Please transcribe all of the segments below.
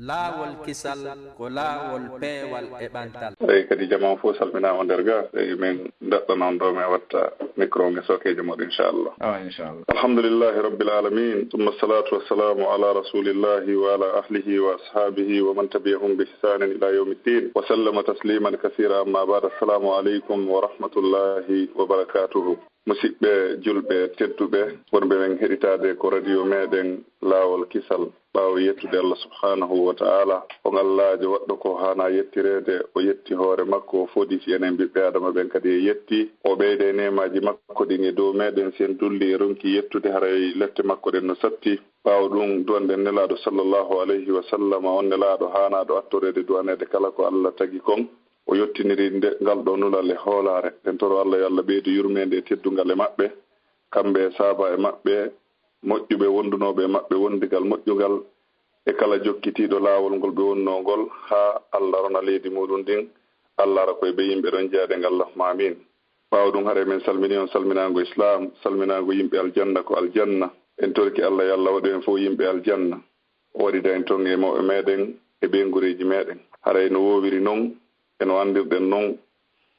Laawol Kisal ko laawol peewal e ɓantal. eyi kadi jama fof salminama nder ga eyi min daɗɗanon ɗo min watta micro nge sokeje moɗo inchallah. Inchallah. Alhamdulillahi rabbil alamin, thumma salatu wassalamu ala rasulillahi wa ala ahlihi wa ashabihi wa man tabi'ahum bi ihsanin ila yawmiddin wa sallama tasliman kathira, amma ba'd. Assalamu alaikum wa rahmatullahi wa barakatuhu. Musidɓe julɓe tedduɓe wonɓe men heɗitade ko radio meɗen Laawol Kisal, ɓaawo yettude Allah subhanahu wa ta'ala on Allahjo waɗɗo ko hana yettirede, o yetti hoore makko, o foɗiti enen ɓiɓɓe adama ɓen kadi e yetti, o ɓeyde nemaji makko ɗin e dow meɗen sen dulli e ronki yettude haray lette makko ɗen no satti. ɓaawo ɗum duwanɗen nelaɗo sallllahu alayhi wa sallam, on nelaɗo hanaɗo attorede duwanede kala ko Allah tagi kon, o yettiniri ngal ɗo nulal e hoolare. nden toro Allah yo Allah ɓeydu yurmede e teddungal e maɓɓe, kamɓe e saaba e maɓɓe, moƴƴuɓe wondunoɓe e maɓɓe wondigal moƴƴugal, e kala jokkitiɗo laawol ngol ɓe wonno ngol ha Allah rona leydi muɗum ndin. Allah ara koye ɓe yimɓe ɗon jeyaɗe ngallahuma amin. ɓaawo ɗum haare min salmini on salminago islam, salminago yimɓe aljanna ko aljanna. en torki Allah yo Allah waɗu en fof yimɓe aljanna, o waɗida en ton e mawɓe meɗen e ɓengureji meɗen. haray no wowiri noon eno andirɗen noon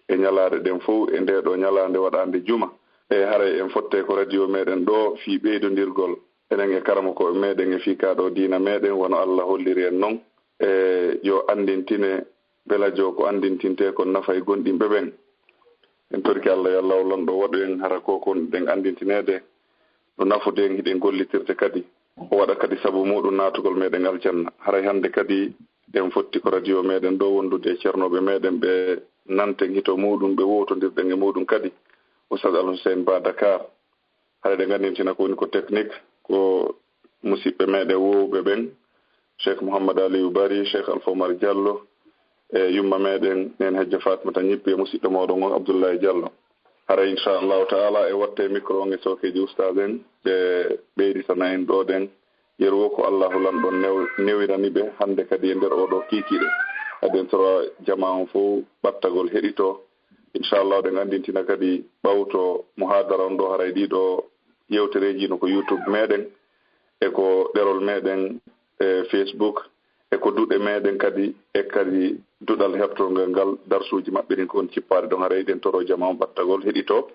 e ñalade ɗen fof e nde ɗo ñalade waɗande juma. e haray en fotte ko radio meɗen ɗo fi ɓeydodirgol enen e karama koɓe meɗen e fi kaɗo diina meɗen, wono Allah holliri en noon e yo andintine belajo ko andintinte ko nafa e gonɗinɓe ɓen. en torki Allah yo Allah lonɗo waɗu en hara kokon ɗen andintinede no nafude en hiɗen gollitirde kadi, o waɗa kadi saabu muɗum natugol meɗen aljanna. haray hande kadi en fotti ko radio meɗen ɗo wondude e ceernoɓe meɗen ɓe nanten hito muɗum, ɓe wotodirɗen e muɗum kadi Oustaz Alhouseine ba Dakar. haray ɗe gandintina ko woni ko technique ko musidɓe meɗen wowɓe ɓen, Cheikh Mouhamadou Aliou Bari, Cheikh Alpha Omar Diallo, e yumma meɗen nen hejja Fatmata ñippi e musidɗo moɗon on Abdoulaye Diallo. haray inchallahu taala e watte micro nge sokeji oustaz en ɓe ɓeyditana en ɗo ɗen yeru ko Allahu lamɗon newirani ɓe hande kadi e nder oɗo kikiɗe. kadi en toro jama on fof ɓattagol heɗito inchallah. ɗen andintina kadi ɓawto muhadara on ɗo haray ɗiɗo yewtereji no ko YouTube meɗen e ko ɗerol meɗen e Facebook e ko duɗe meɗen kadi e kadi duɗal heɓtolngal ngal darsuji maɓɓe ɗin ko on cippade ɗon. haray ɗen toro jama on ɓattagol heɗito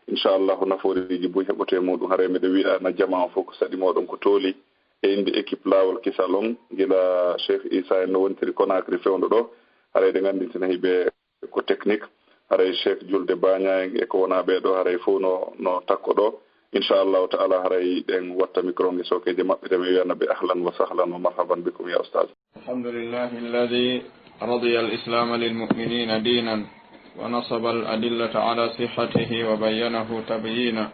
inchallahu naforiji boyi heɓote muɗum. haray mbiɗa wiɗana jama on fof ko saɗi moɗon ko tooli e inde équipe Laawol Kisal on, gila Cheikh Issa en no wontiri Conakry fewndo ɗo. haray ɗe gandintina hiɓe ko technique, haray Cheikh Julde Bagna en e ko wona ɓeɗo haray fof no takko ɗo inchallahu taala. haray ɗen watta micro nge sokeje maɓɓe de mi wiyana ɓe ahlan wa sahlan wa marhaban bikum ya oustaz. alhamdulillahi alladi radiya al-islam lilmu'minina dinan wa nasaba al-adillata ala sihhatihi wa bayyanahu tabyina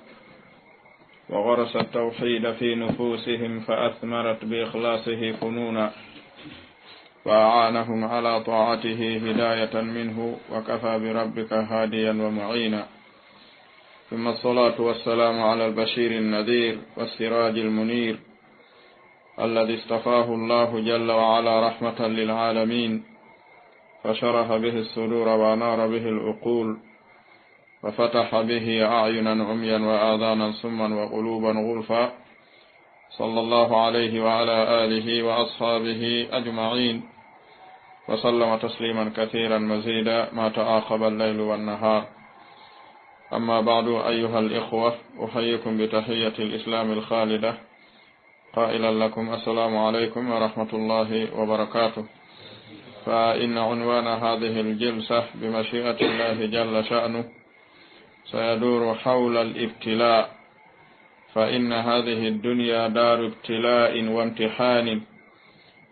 wa gharasa at-tawhid fi nufusihim fa athmarat bi ikhlasihi fununa wa a'anahum ala ta'atihi hidayatan minhu wa kafa bi rabbika hadiyan wa mu'ina. ثم الصلاة والسلام على البشير النذير والسراج المنير الذي اصطفاه الله جل وعلا رحمة للعالمين، فشرح به الصدور وأنار به العقول وفتح به أعينا عميا وآذانا صما وقلوبا غلفا، صلى الله عليه وعلى آله وأصحابه أجمعين وسلم تسليما كثيرا مزيدا ما تعاقب الليل والنهار. أما بعد أيها الإخوة، أحييكم بتحية الإسلام الخالدة قائلا لكم السلام عليكم ورحمة الله وبركاته. فإن عنوان هذه الجلسة بمشيئة الله جل شأنه سيدور حول الابتلاء، فإن هذه الدنيا دار ابتلاء وامتحان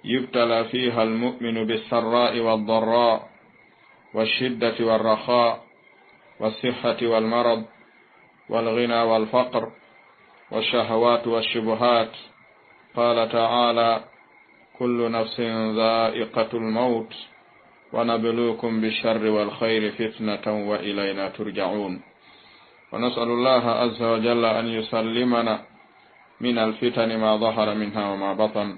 يبتلى فيها المؤمن بالسراء والضراء والشدة والرخاء والصحة والمرض والغنى والفقر والشهوات والشبهات. قال تعالى: كل نفس ذائقة الموت ونبلوكم بالشر والخير فتنة وإلينا ترجعون. ونسأل الله عز وجل أن يسلمنا من الفتن ما ظهر منها وما بطن،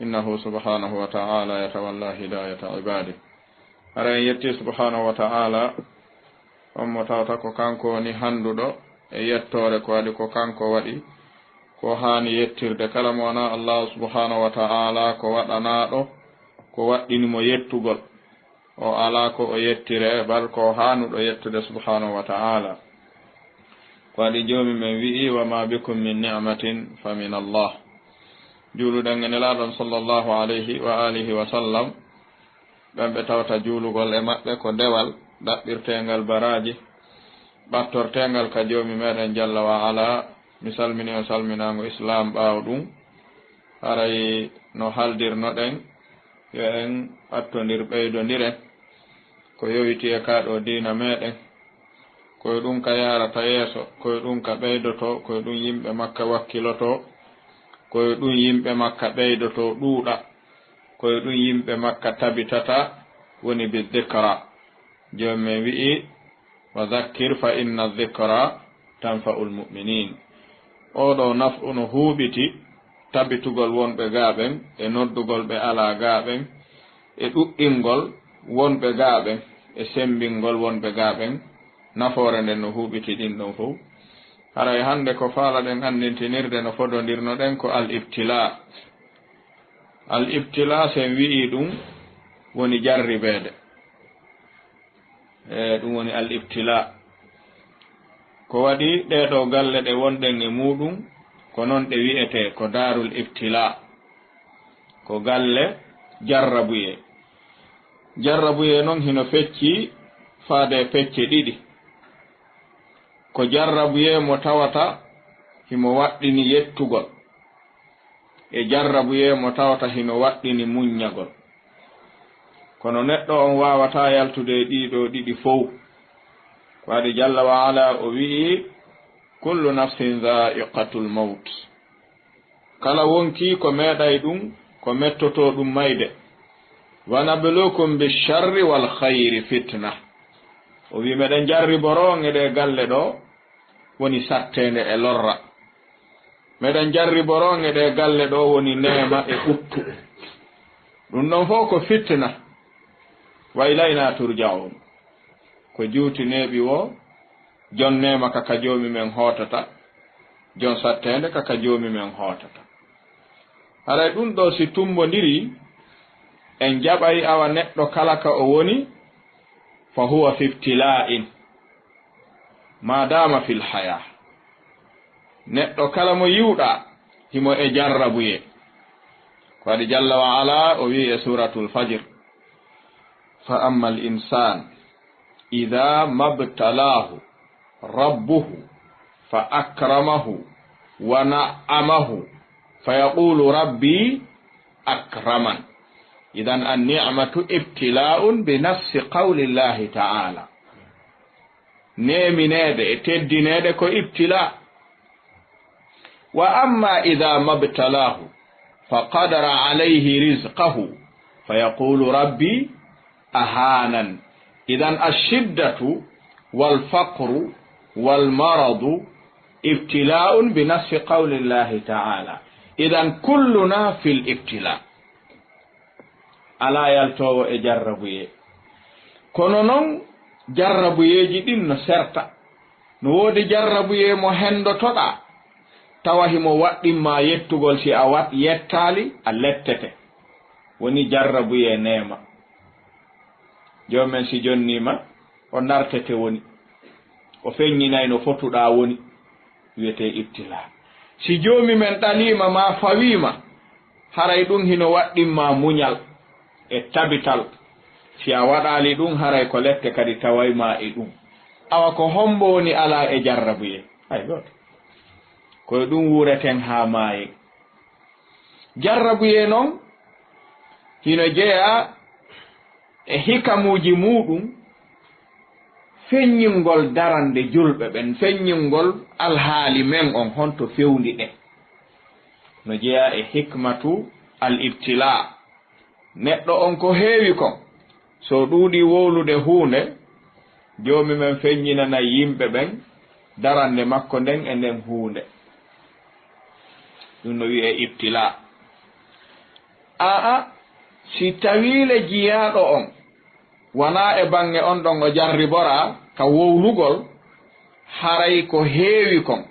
إنه سبحانه وتعالى يتولى هداية عباده. أرأي يتي سبحانه وتعالى أم تاوتاكو كانكو ني هاندودو e yettore ko waɗi ko kanko waɗi ko hani yettirde kala mo wona Allah subhanahu wa ta'ala ko waɗanaɗo ko waɗɗinimo yettugol o ala ko o yettire bal ko hanuɗo yettude subhanahu wa ta'ala ko waɗi joomi men wi'i wa ma bikum min ni'matin fa min Allah juuluɗen e nelaɗon sallllahu alayhi wa alihi wa sallam ɓen ɓe tawta juulugol e maɓɓe ko dewal ɗaɓɓirtengal baraji ɓattortengal ka joomi meɗen jalla wa ala mi salmini o salminago islam ɓaawo ɗum haray no haldirnoɗen yo en ɓattodir ɓeydodiren ko yowiti e kaɗo diina meɗen koye ɗum ka yarata yeeso koye ɗum ka ɓeydoto koye ɗum yimɓe makka wakkiloto koye ɗum yimɓe makka ɓeydoto ɗuuɗa koye ɗum yimɓe makka tabitata woni bi dhikra joni men wi'i wa dhakkir fa inna dhikra tanfa'ul mu'minin oɗo naf'u no huuɓiti tabitugol wonɓe gaaɓen e noddugol ɓe ala gaaɓen e ɗuɗɗingol wonɓe gaaɓen e sembingol wonɓe gaaɓen nafoore nden no huuɓiti ɗin ɗon fof haray hande ko faalaɗen andintinirde no fododirnoɗen ko al ibtila sen wi'i ɗum woni jarribeede ɗum woni al ibtila ko waɗi ɗeɗo galle ɗe wonɗen e muɗum ko noon ɗe wi'ete ko darul ibtila ko galle jarrabuye noon hino fecci faade pecce ɗiɗi ko jarrabuye mo tawata himo waɗɗini yettugol e jarrabuye mo tawata hino waɗɗini muññagol kono neɗɗo on wawata yaltude ɗiɗo ɗiɗi fof ko waɗi jalla wa ala o wi'i kullu nafsin dha'iqatul maut kala wonki ko meeɗay ɗum ko mettoto ɗum mayde wa nabluukum bisharri wal khayri fitna o wi meɗen jarriboro ngeɗe galle ɗo woni sattende e lorra meɗen jarriboro ngeɗe galle ɗo woni neema e ɓuttu ɗum ɗon fof ko fitna wa ilayna turja'un ko juutineɓi wo jon neema kaka joomi men hootata jon sattende kaka joomi men hootata haray ɗum ɗo si tumbodiri en jaɓay awa neɗɗo kala ka o woni fa huwa fi ibtila'in madama fil haya neɗɗo kala mo yiwɗa himo e jarrabuye ko waɗi jalla wa ala o wi e suratul fajr fa amma al insan idha mabtalahu rabbuhu fa akramahu wa na'amahu fa yaqulu rabbi akraman idan an ni'matu ibtila'un bi nafsi qawli llahi ta'ala neminede e teddinede ko ibtila wa amma idha mabtalahu fa qadara alayhi rizqahu fa yaqulu rabbi ahanan idan ashiddatu wal faqru wal maradu ibtila'un bi nafsi qawli llahi ta'ala idan kulluna fil ibtila ala yaltowo e jarrabuye kono noon jarrabuyeji ɗin no serta no woodi jarrabuye mo hendotoɗa tawa himo waɗɗinma yettugol si a wat yettali a lettete woni jarrabuye neema jomen si jonnima o nartete woni o feññinay no fotuɗa woni wiyete ibtila si joomi men ɗalima ma fawima haray ɗum hino waɗɗinma muñal e tabital si a waɗali ɗum haray ko lette kadi tawayma e ɗum awa ko hombo woni ala e jarrabuye hay goto koye ɗum wureten ha maaye jarrabuye noon hino jeeya e hikamuji muɗum feññingol darande julɓe ɓen feññingol alhaali men on honto fewndi ɗe no jeeya e hikmatu al ibtila neɗɗo on ko heewi kon so ɗuuɗi wowlude huunde joomi men feññinana yimɓe ɓen darande makko nden e nden huunde ɗum no wi'e ibtila si tawiile jiyaaɗo on wona e bange on ɗon o jarribora ka wowlugol haray ko heewi kon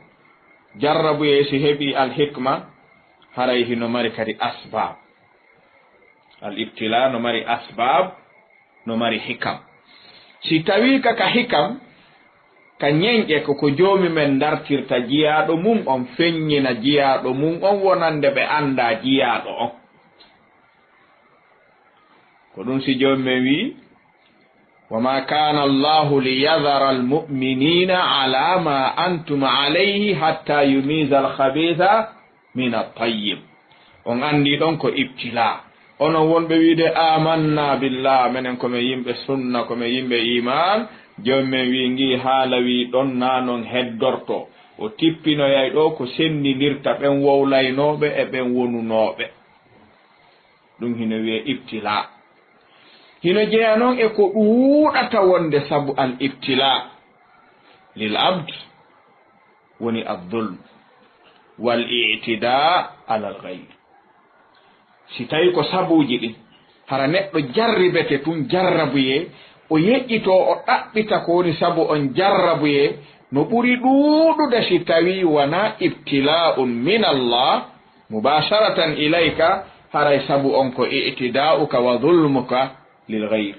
jarrabuye si heɓi alhikma haray hino mari kadi asbab al ibtila no mari asbab no mari hikam si tawi ka hikam ka nyenje ko joomi men dartirta jiyaɗo mum on feññina jiyaɗo mum on wonande ɓe anda jiyaɗo on ko ɗum si joomi men wi wama kana allahu liyadhara almu'minina ala ma antum alayhi hatta yumiza alkhabitha min at-tayyib on andi ɗon ko ibtila onon wonɓe wiide amanna billah minen komin yimɓe sunna komin yimɓe iman joomi men wi ngi haala wi ɗon na non heddorto o tippinoyay ɗo ko sendidirta ɓen wowlaynoɓe e ɓen wonunoɓe ɗum hino wiye ibtila hino jeeya noon e ko ɗuuɗata wonde sabu al ibtila lil abd woni addulm wal i'tida ala al ghayr si tawi ko sabuji ɗin hara neɗɗo jarribete tun jarrabuye o yeƴƴito o ɗaɓɓita ko woni sabu on jarrabuye no ɓuri ɗuuɗude si tawi wona ibtila'un min Allah mubasharatan ilayka haray sabu on ko i'tida'uka wa dhulmuka lil ghayr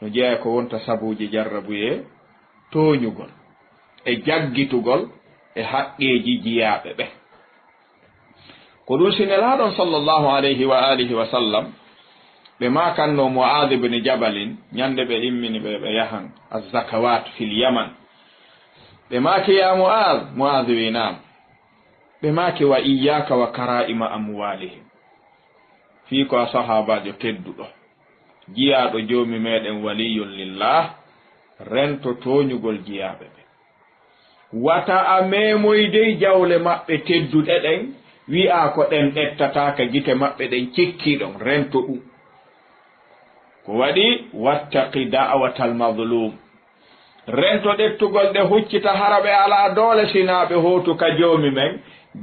no jeeya ko wonta sabuji jarrabuye toñugol e jaggitugol e haqqeji jiyaɓe ɓe ko ɗum sinelaɗon sallllahu alayhi wa alihi wa sallam ɓe makanno Mu'adh ibn Jabalin ñande ɓe immini ɓe yahan azzakawat fil yaman ɓe maki ya Mu'adh wi nam ɓe maki wa iyyaka wa kara'ima amwalihim fi ko a sahabajo tedduɗo jiyaɗo joomi meɗen waliyun lillah rento toñugol jiyaɓe ɓe wata a memoydey jawle maɓɓe tedduɗe ɗen wi'a ko ɗen ɗettataka gite maɓɓe ɗen cikkiɗon rento ɗum ko waɗi wattaqi da'watal mazlum rento ɗettugol ɗe huccita haraɓe ala doole sinaɓe hootu ka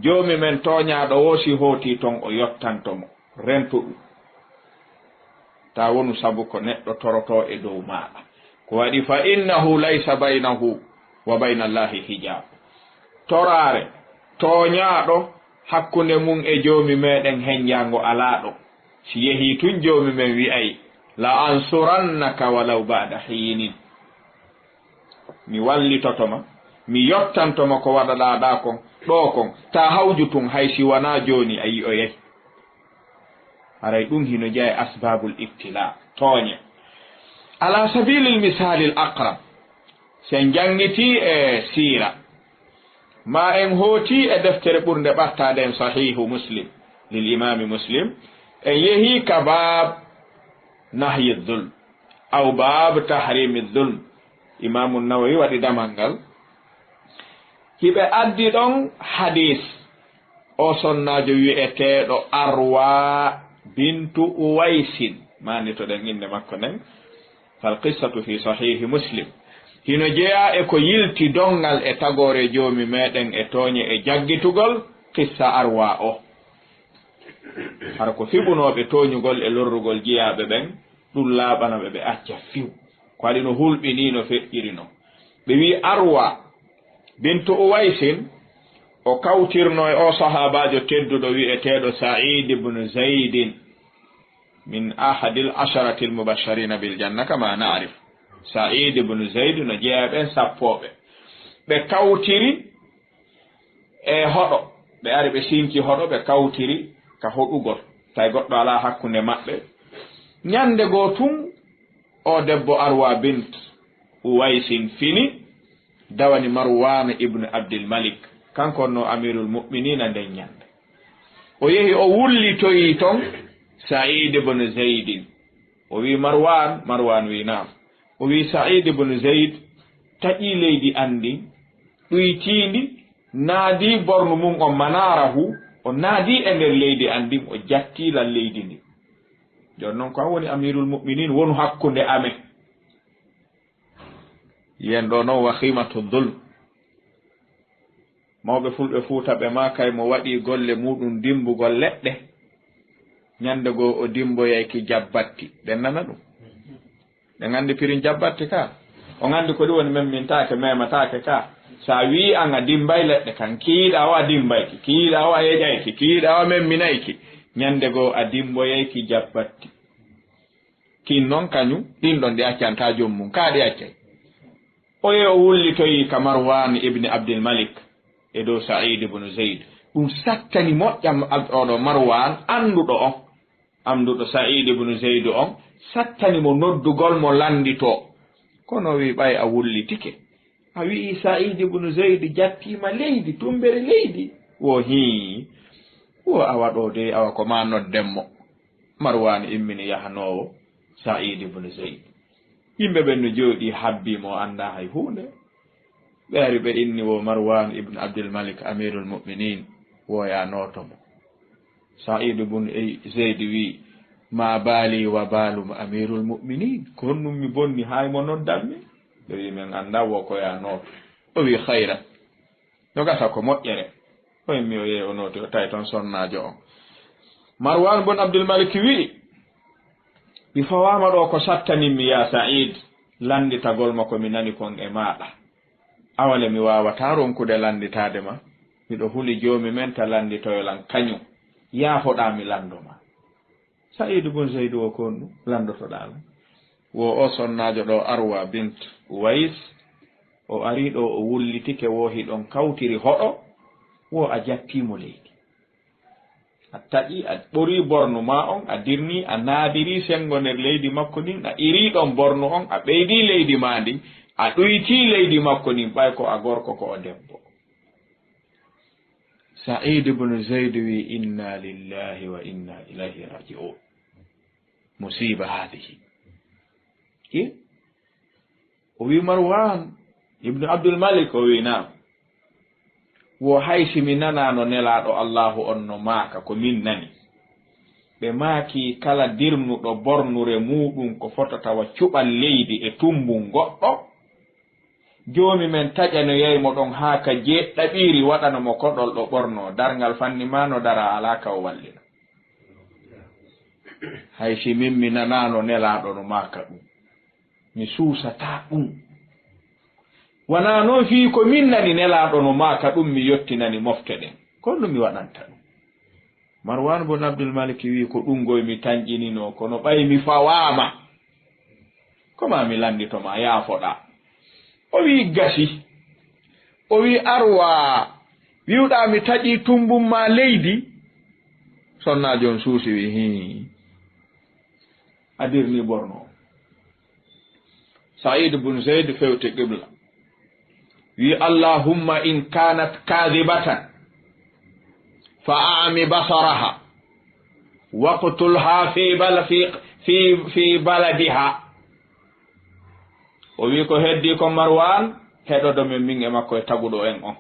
joomi men toñaɗo wosi hooti ton o yottantomo rento ɗum ta wonu sabu ko neɗɗo toroto e dow maɗa ko waɗi fa innahu laysa baynahu wa bayna allahi hijab torare toñaɗo hakkunde mum e joomi meɗen henjango alaɗo si yehi tun joomi men wi'ay la ansurannaka walaw ba'da hinin mi wallitotoma mi yottantoma ko waɗaɗaɗa kon ɗo kon ta hawju tun haysi wona joni ayi o yehi haray ɗum hino jeeya asbabul ibtila tooñe ala sabilil misalil aqrab sen jangiti e sira ma en hooti e deftere ɓurde ɓattade en sahihu muslim lil imami muslim en yehi ka bab nahyi dhulm aw bab tahrimi dhulm imamu nawawi waɗi damal ngal hiɓe addi ɗon hadis o sonnajo wi'eteɗo arwa bintu uwaisin mani to ɗen inde makko nden fal qissatu fi sahihi muslim hino jeeya e ko yilti dongal e tagore joomi meɗen e tooñe e jaggitugol qissa arwa o hara ko fiɓunoɓe tooñugol e lorrugol jiyaɓe ɓen ɗum laaɓanaɓe ɓe acca fiw ko waɗi no hulɓini no feƴƴirino ɓe wi arwa bintu uwaisin o kawtirno e o sahabajo tedduɗo wi'eteɗo Sa'id ibn Zaydin min ahadil asharati al mubashirina bil janna kama na'rif Sa'id ibn Zayd no jeeɓen sappoɓe ɓe kawtiri e hoɗo ɓe ari ɓe sinki hoɗo ɓe kawtiri ka hoɗugol tawi goɗɗo ala hakkunde maɓɓe ñande goo tun o debbo Arwa bint Uwaisin fini dawani Marwan ibn Abdul Malik kanko no amirul mu'minina nden ñande o yehi o wullitoyi ton Sa'id ibn Zayd o wi Marwan wi naam o wi Sa'id ibn Zayd taƴi leydi andi ɗuytindi naadi bornu mum o manarahu o naadi e nder leydi andi o jattila leydi ndi jon noon ko woni amirul mu'minin wonu hakkunde amen yen ɗo noon wahimatu dhulm mawɓe fulɓe Fuuta ɓe ma kay mo waɗi golle muɗum dimbugol leɗɗe ñande goo o dimboyayki jabbatti ɓen nana ɗum ɓe gandi pirin jabbatti ka o gandi ko ɗi woni memmintaake mematake ka sa wi an a dimbay leɗɗe kan kiiɗa o a dimbayki kiiɗa o a yeƴayki kiiɗa o a memminayki ñande goo a dimboyey ki jabbatti kin noon kañum ɗin ɗon ɗi accanta jommum kaa ɗi accay oye o wullitoyi ka Marwan ibni Abdul Malik e dow Sa'id ibnu Zayd ɗum sattani moƴƴam oɗo Marwan anduɗo Sa'id ibnu Zayd on sattani mo noddugol mo landito kono wi ɓay a wullitike a wi'i Sa'id ibnu Zayd jattima leydi tumbere leydi wo wo awa ɗo de awa ko ma noddenmo Marwan immini yahanowo Sa'id ibnu Zayd yimɓe ɓen no jooɗi habbimo anda hay hunde ɓe ari ɓe inni wo Marwan ibn Abdul Malik amirul mu'minin woya notomo Sa'id ibn Zayd wi ma bali wa balum amirul mu'minin ko honnum mi bonni hay mo noddanmi ɓe wi min anda wo koya noto o wi khayra no gasa ko moƴƴere o mi o yehi o noti o tawi toon sonnajo on Marwan ibn Abdul Malik wi mi fawama ɗo ko sattanimmi ya Sa'id landitagol ma ko mi nani kon e maɗa awale mi wawata ronkude landitade ma miɗo huli joomi men ta landitoyolan kañum yaafoɗa mi landoma Sa'id ibn Zayd o kon ɗum landotoɗala wo o sonnajo ɗo Arwa bint Uwais o ari ɗo o wullitike wohi ɗon kawtiri hoɗo wo a jattimo leydi a taƴi a ɓori borno ma on a dirni a naadiri sengo nder leydi makko ndin a iri ɗon borno on a ɓeydi leydi ma ndin a ɗoyti leydi makko ndin ɓay ko a gorko ko o debbo Sa'id ibn Zayd wi inna lillahi wa inna ilayhi raji'un musiba hadihi o wi Marwan ibn Abdul Malik o wi naam wo haysi mi nanano nelaɗo Allahu on no maaka ko min nani ɓe maaki kala dirnuɗo bornure muɗum ko fototawa cuɓal leydi e tumbun goɗɗo joomi men taƴano yeymo ɗon haa ka jeeɗɗaɓiri waɗano mo koɗol ɗo ɓorno darngal fanni ma no dara alaka o wallina haysi min mi nanano nelaɗo no maaka ɗum mi suusata ɗum wana noon fii ko min nani nelaɗo no maaka ɗum mi yottinani mofte ɗen kono mi waɗanta ɗum Marwan ibn Abdul Malik wi ko ɗum goy mi tañƴinino kono ɓay mi fawama koma mi landitoma yaafoɗa o wi gasi o wi Arwa wiwɗa mi taƴi tumbum ma leydi sonnajo on suusi wi adirni borno Sa'id ibn Zayd fewte qibla wi Allahumma in kanat kadhibatan fa'ami basaraha waqtulha fi baladiha o wi ko heddi ko Marwan heɗodo min e makko e taguɗo en on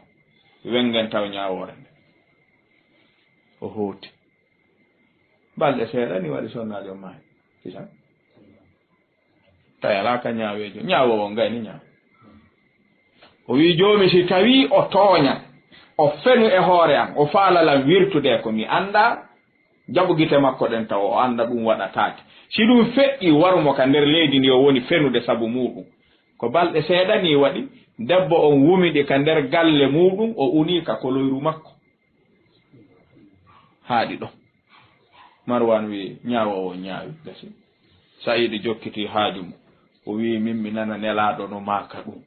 wengen taw ñawore nde o hooti balɗe seeɗa ni waɗi sonnajo maayi kisan tawi ala ka ñaawejo ñaawowo ngayni ñaaw o wi joomi si tawi o tooña o fenu e hoore am o faalalam wirtude ko mi anda jaɓu gite makko ɗen taw o anda ɗum waɗataake si ɗum feƴƴi warumo ka nder leydi ndi o woni fenude sabu muɗum ko balɗe seeɗa ni waɗi debbo on wumiɗi ka nder galle muɗum o uni ka koloyru makko haaɗi ɗon Marwan wi ñaawowo ñaawi gasi Sa'id jokkiti haaju mum o wi min mi nana nelaɗo no maaka ɗum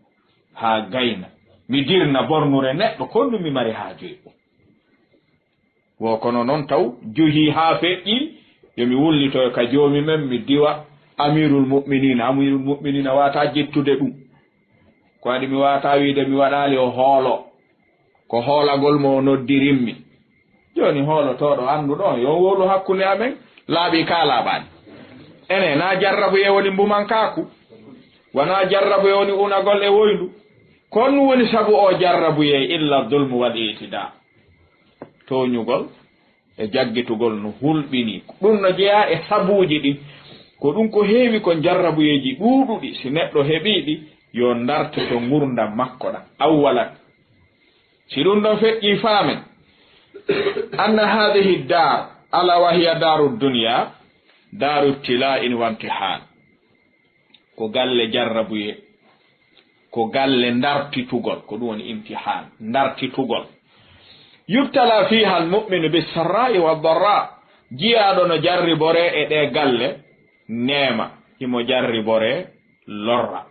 haa gayna mi dirna bornure neɗɗo konno mi mari haaju e ɗum wo kono noon taw johi haa feƴƴi yomi wullitoyo ka joomi men mi diwa amirul mu'minina wata jettude ɗum ko waɗi mi wata wiide mi waɗali o hoolo ko hoolagol mo noddirinmi joni hoolotoɗo anduɗo yo wolu hakkunde amen laaɓi ka laaɓani ene na Jarrabuhee woni mbumankaku wana Jarrabuhee woni unagol e woyndu kon woni sabu o Jarrabuhee illa dulmu wal itida toñugol e jaggitugol no hulɓini ɗum no jeeya e sabuji ɗi ko ɗum ko heewi ko Jarrabuheeji ɗuuɗuɗi si neɗɗo heɓiɗi yo ndarte to gurdam makko ɗam awwalan si ɗum ɗon feƴƴi faamen anna hadihi dar ala wa hiya daru dunya daru ibtila'in wa imtihan ko galle Jarrabuhee ko galle ndartitugol ko ɗum woni imtihan ndartitugol yubtala fiha almu'minu bisarra'i waddarra jiyaɗo no jarribore e ɗe galle neema himo jarribore lorra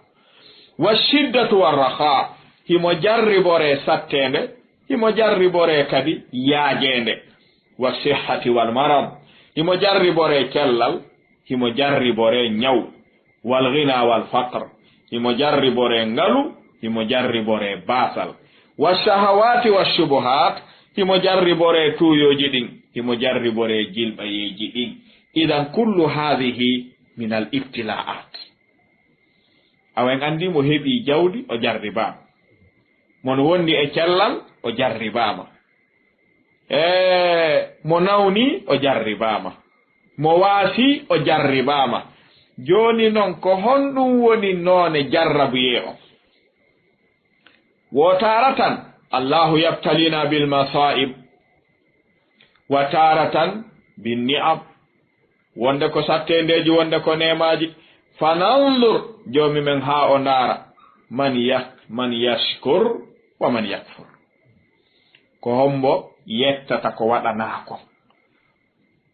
wa shiddatu warraha himo jarribore sattende himo jarribore kadi yaajende wa sihhati wal marad himo jarribore cellal himo jarribore ñaw wal ghina wal faqr himo jarribore ngalu himo jarribore basal wa shahawati wa shubuhat himo jarribore tuyoji ɗin himo jarribore jilɓayeji ɗin idan kullu hadhihi min al ibtila'at awen andi mo heɓi jawdi o jarribama mon wondi e cellal o jarribama mo nawni o jarribama mo waasi o jarribama joni noon ko honɗum woni noone jarrabuye o wo taratan allahu yabtalina bil masa'ib wa taratan bin ni'am wonde ko sattendeji wonde ko nemaji fananzur jomi men ha o ndara man yashkur wa man yakfur ko hombo yettata ko waɗanako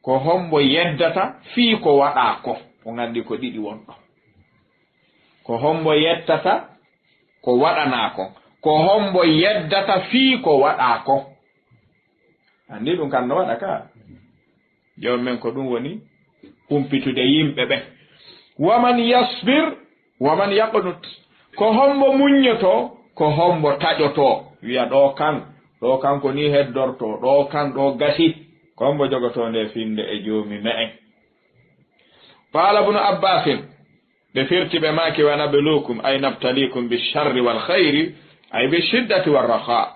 ko hombo yeddata fii ko waɗako o gandi ko ɗiɗi wonɗo ko hombo yettata ko waɗanako ko hombo yeddata fii ko waɗako andi ɗum kan no waɗa ka jom men ko ɗum woni humpitude yimɓe ɓe waman yasbir waman yaqnut ko hombo muññoto ko hombo taƴoto wiya ɗo kan ko ni heddorto ɗo kan ɗo gasi ko hombo jogoto nde finde e joomi me'en qala ibnu abbasin ɓe firti ɓe maki wa nabluukum ay nabtalikum bisharri wal khayri ay bishiddati warraha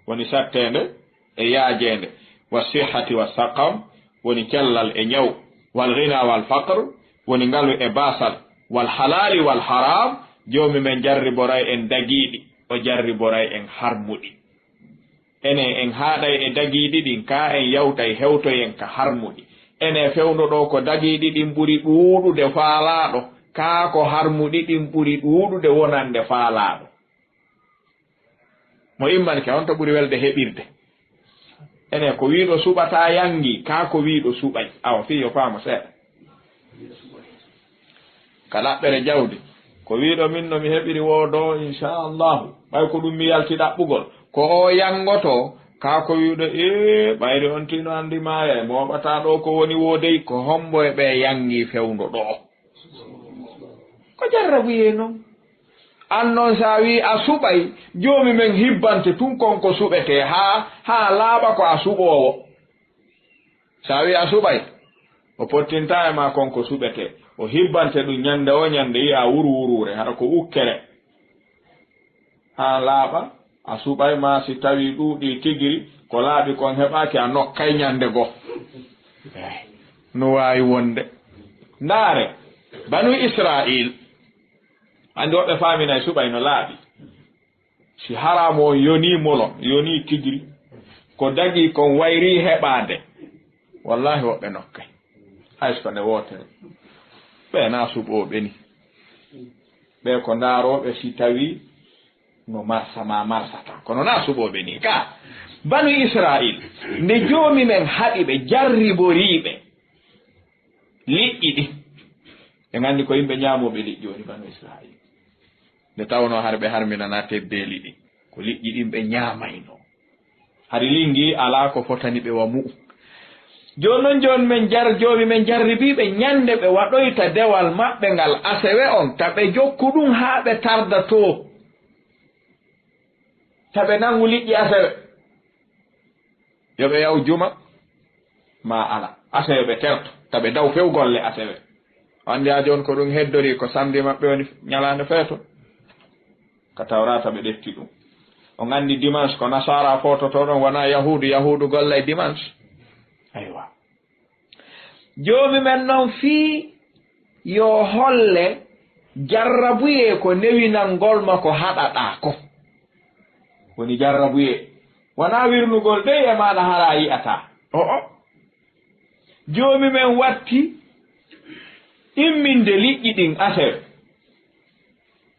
woni sattende e yaajende wa sihhati wa saqam woni cellal e ñaw wal ghina wal faqr woni ngalu e basal wal halali wal haram joomi men jarriboray en dagiiɗi o jarriboray en harmuɗi ene en haaɗay e dagiiɗi ɗin ka en yawtay hewtoyen ka harmuɗi ene fewno ɗo ko dagiiɗi ɗin ɓuri ɗuuɗude faalaaɗo kaa ko harmuɗi ɗin ɓuri ɗuuɗude wonande faalaaɗo mo immanke on to ɓuri welde heɓirde ene ko wiiɗo suɓata yangi kaa ko wiiɗo suɓay awa fi yo faama seeɗa ka ɗaɓɓere jawdi ko wiiɗo min no mi heɓiri wodo inchallahu ɓay ko ɗum mi yalti ɗaɓɓugol ko o yangoto kaa ko wiiɗo ɓayri on tino andi maaya moɓata ɗo ko woni wodey ko hombo e ɓe yangi fewndo ɗo ko jarrabuye noon an noon sa wi a suɓay joomi men hibbante tun konko suɓete ha laaɓa ko a suɓowo sa wi a suɓay o pottinta e ma konko suɓete o hibbante ɗum ñande o ñande yiya wurwurure haɗa ko ukkere ha laaɓa a suɓay ma si tawi ɗuuɗi tigiri ko laaɓi kon heɓaki a nokkay ñande go no wawi wonde ndaare banu israil andi woɓɓe famina e suɓay no laaɓi si haramo o yoni molon yoni tigiri ko dagi kon wayri heɓade wallahi woɓɓe nokkay hayso nde wotere ɓe na suɓoɓe ni ɓe ko ndaaroɓe si tawi no marsama marsata kono na suɓoɓe ni ka banu israil nde joomi men haɗi ɓe jarriboriɓe liƴƴi ɗi ɓe gandi ko yimɓe ñamoɓe liƴƴi woni banu israil nde tawno har ɓe harminana teddeli ɗi ko liƴƴi ɗin ɓe ñamayno hari lingi ala ko fotani ɓe wa mu'u joni noon joni men joomi men jarribiɓe ñande ɓe waɗoyta dewal maɓɓe ngal asewe on taɓe jokku ɗum ha ɓe tarda to taɓe nangu liƴƴi asewe yoɓe yaw juma ma ala asewe ɓe terto taɓe daw few golle asewe andi a joni ko ɗum heddori ko samedi maɓɓe woni ñalande feeto ka tawrata ɓe ɗefti ɗum o gandi dimanche ko nasara fototo ɗon wona yahudu golla e dimanche aywa joomi men noon fii yo holle jarrabuye ko newinangolma ko haɗaɗa ko woni jarrabuye wona wirnugol dey e maɗa hara yi'ata joomi men watti imminde liƴƴi ɗin asewe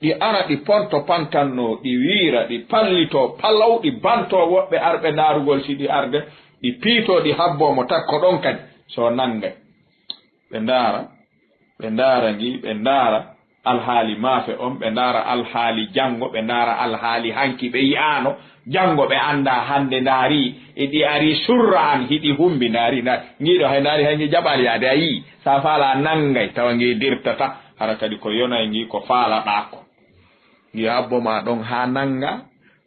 ɗi ara ɗi ponto pantanno ɗi wiira ɗi pallito palaw ɗi banto woɓɓe arɓe ndaarugol si ɗi arde ɗi piito ɗi habbomo takko ɗon kadi so nangay ɓe ndaara ngi ɓe ndaara alhaali maafe on ɓe ndaara alhaali janngo ɓe ndaara alhaali hanki ɓe yi'aano janngo ɓe annda hannde ndaari e ɗi ari surra an hiɗi humbi ndaari ngiiɗo hay ndaari hay ngi jaɓal yaade a yii sa faala nangay tawa ngi dirtata hara kadi ko yonay ngi ko faalaɗaako ngi abbo ma ɗon haa nanga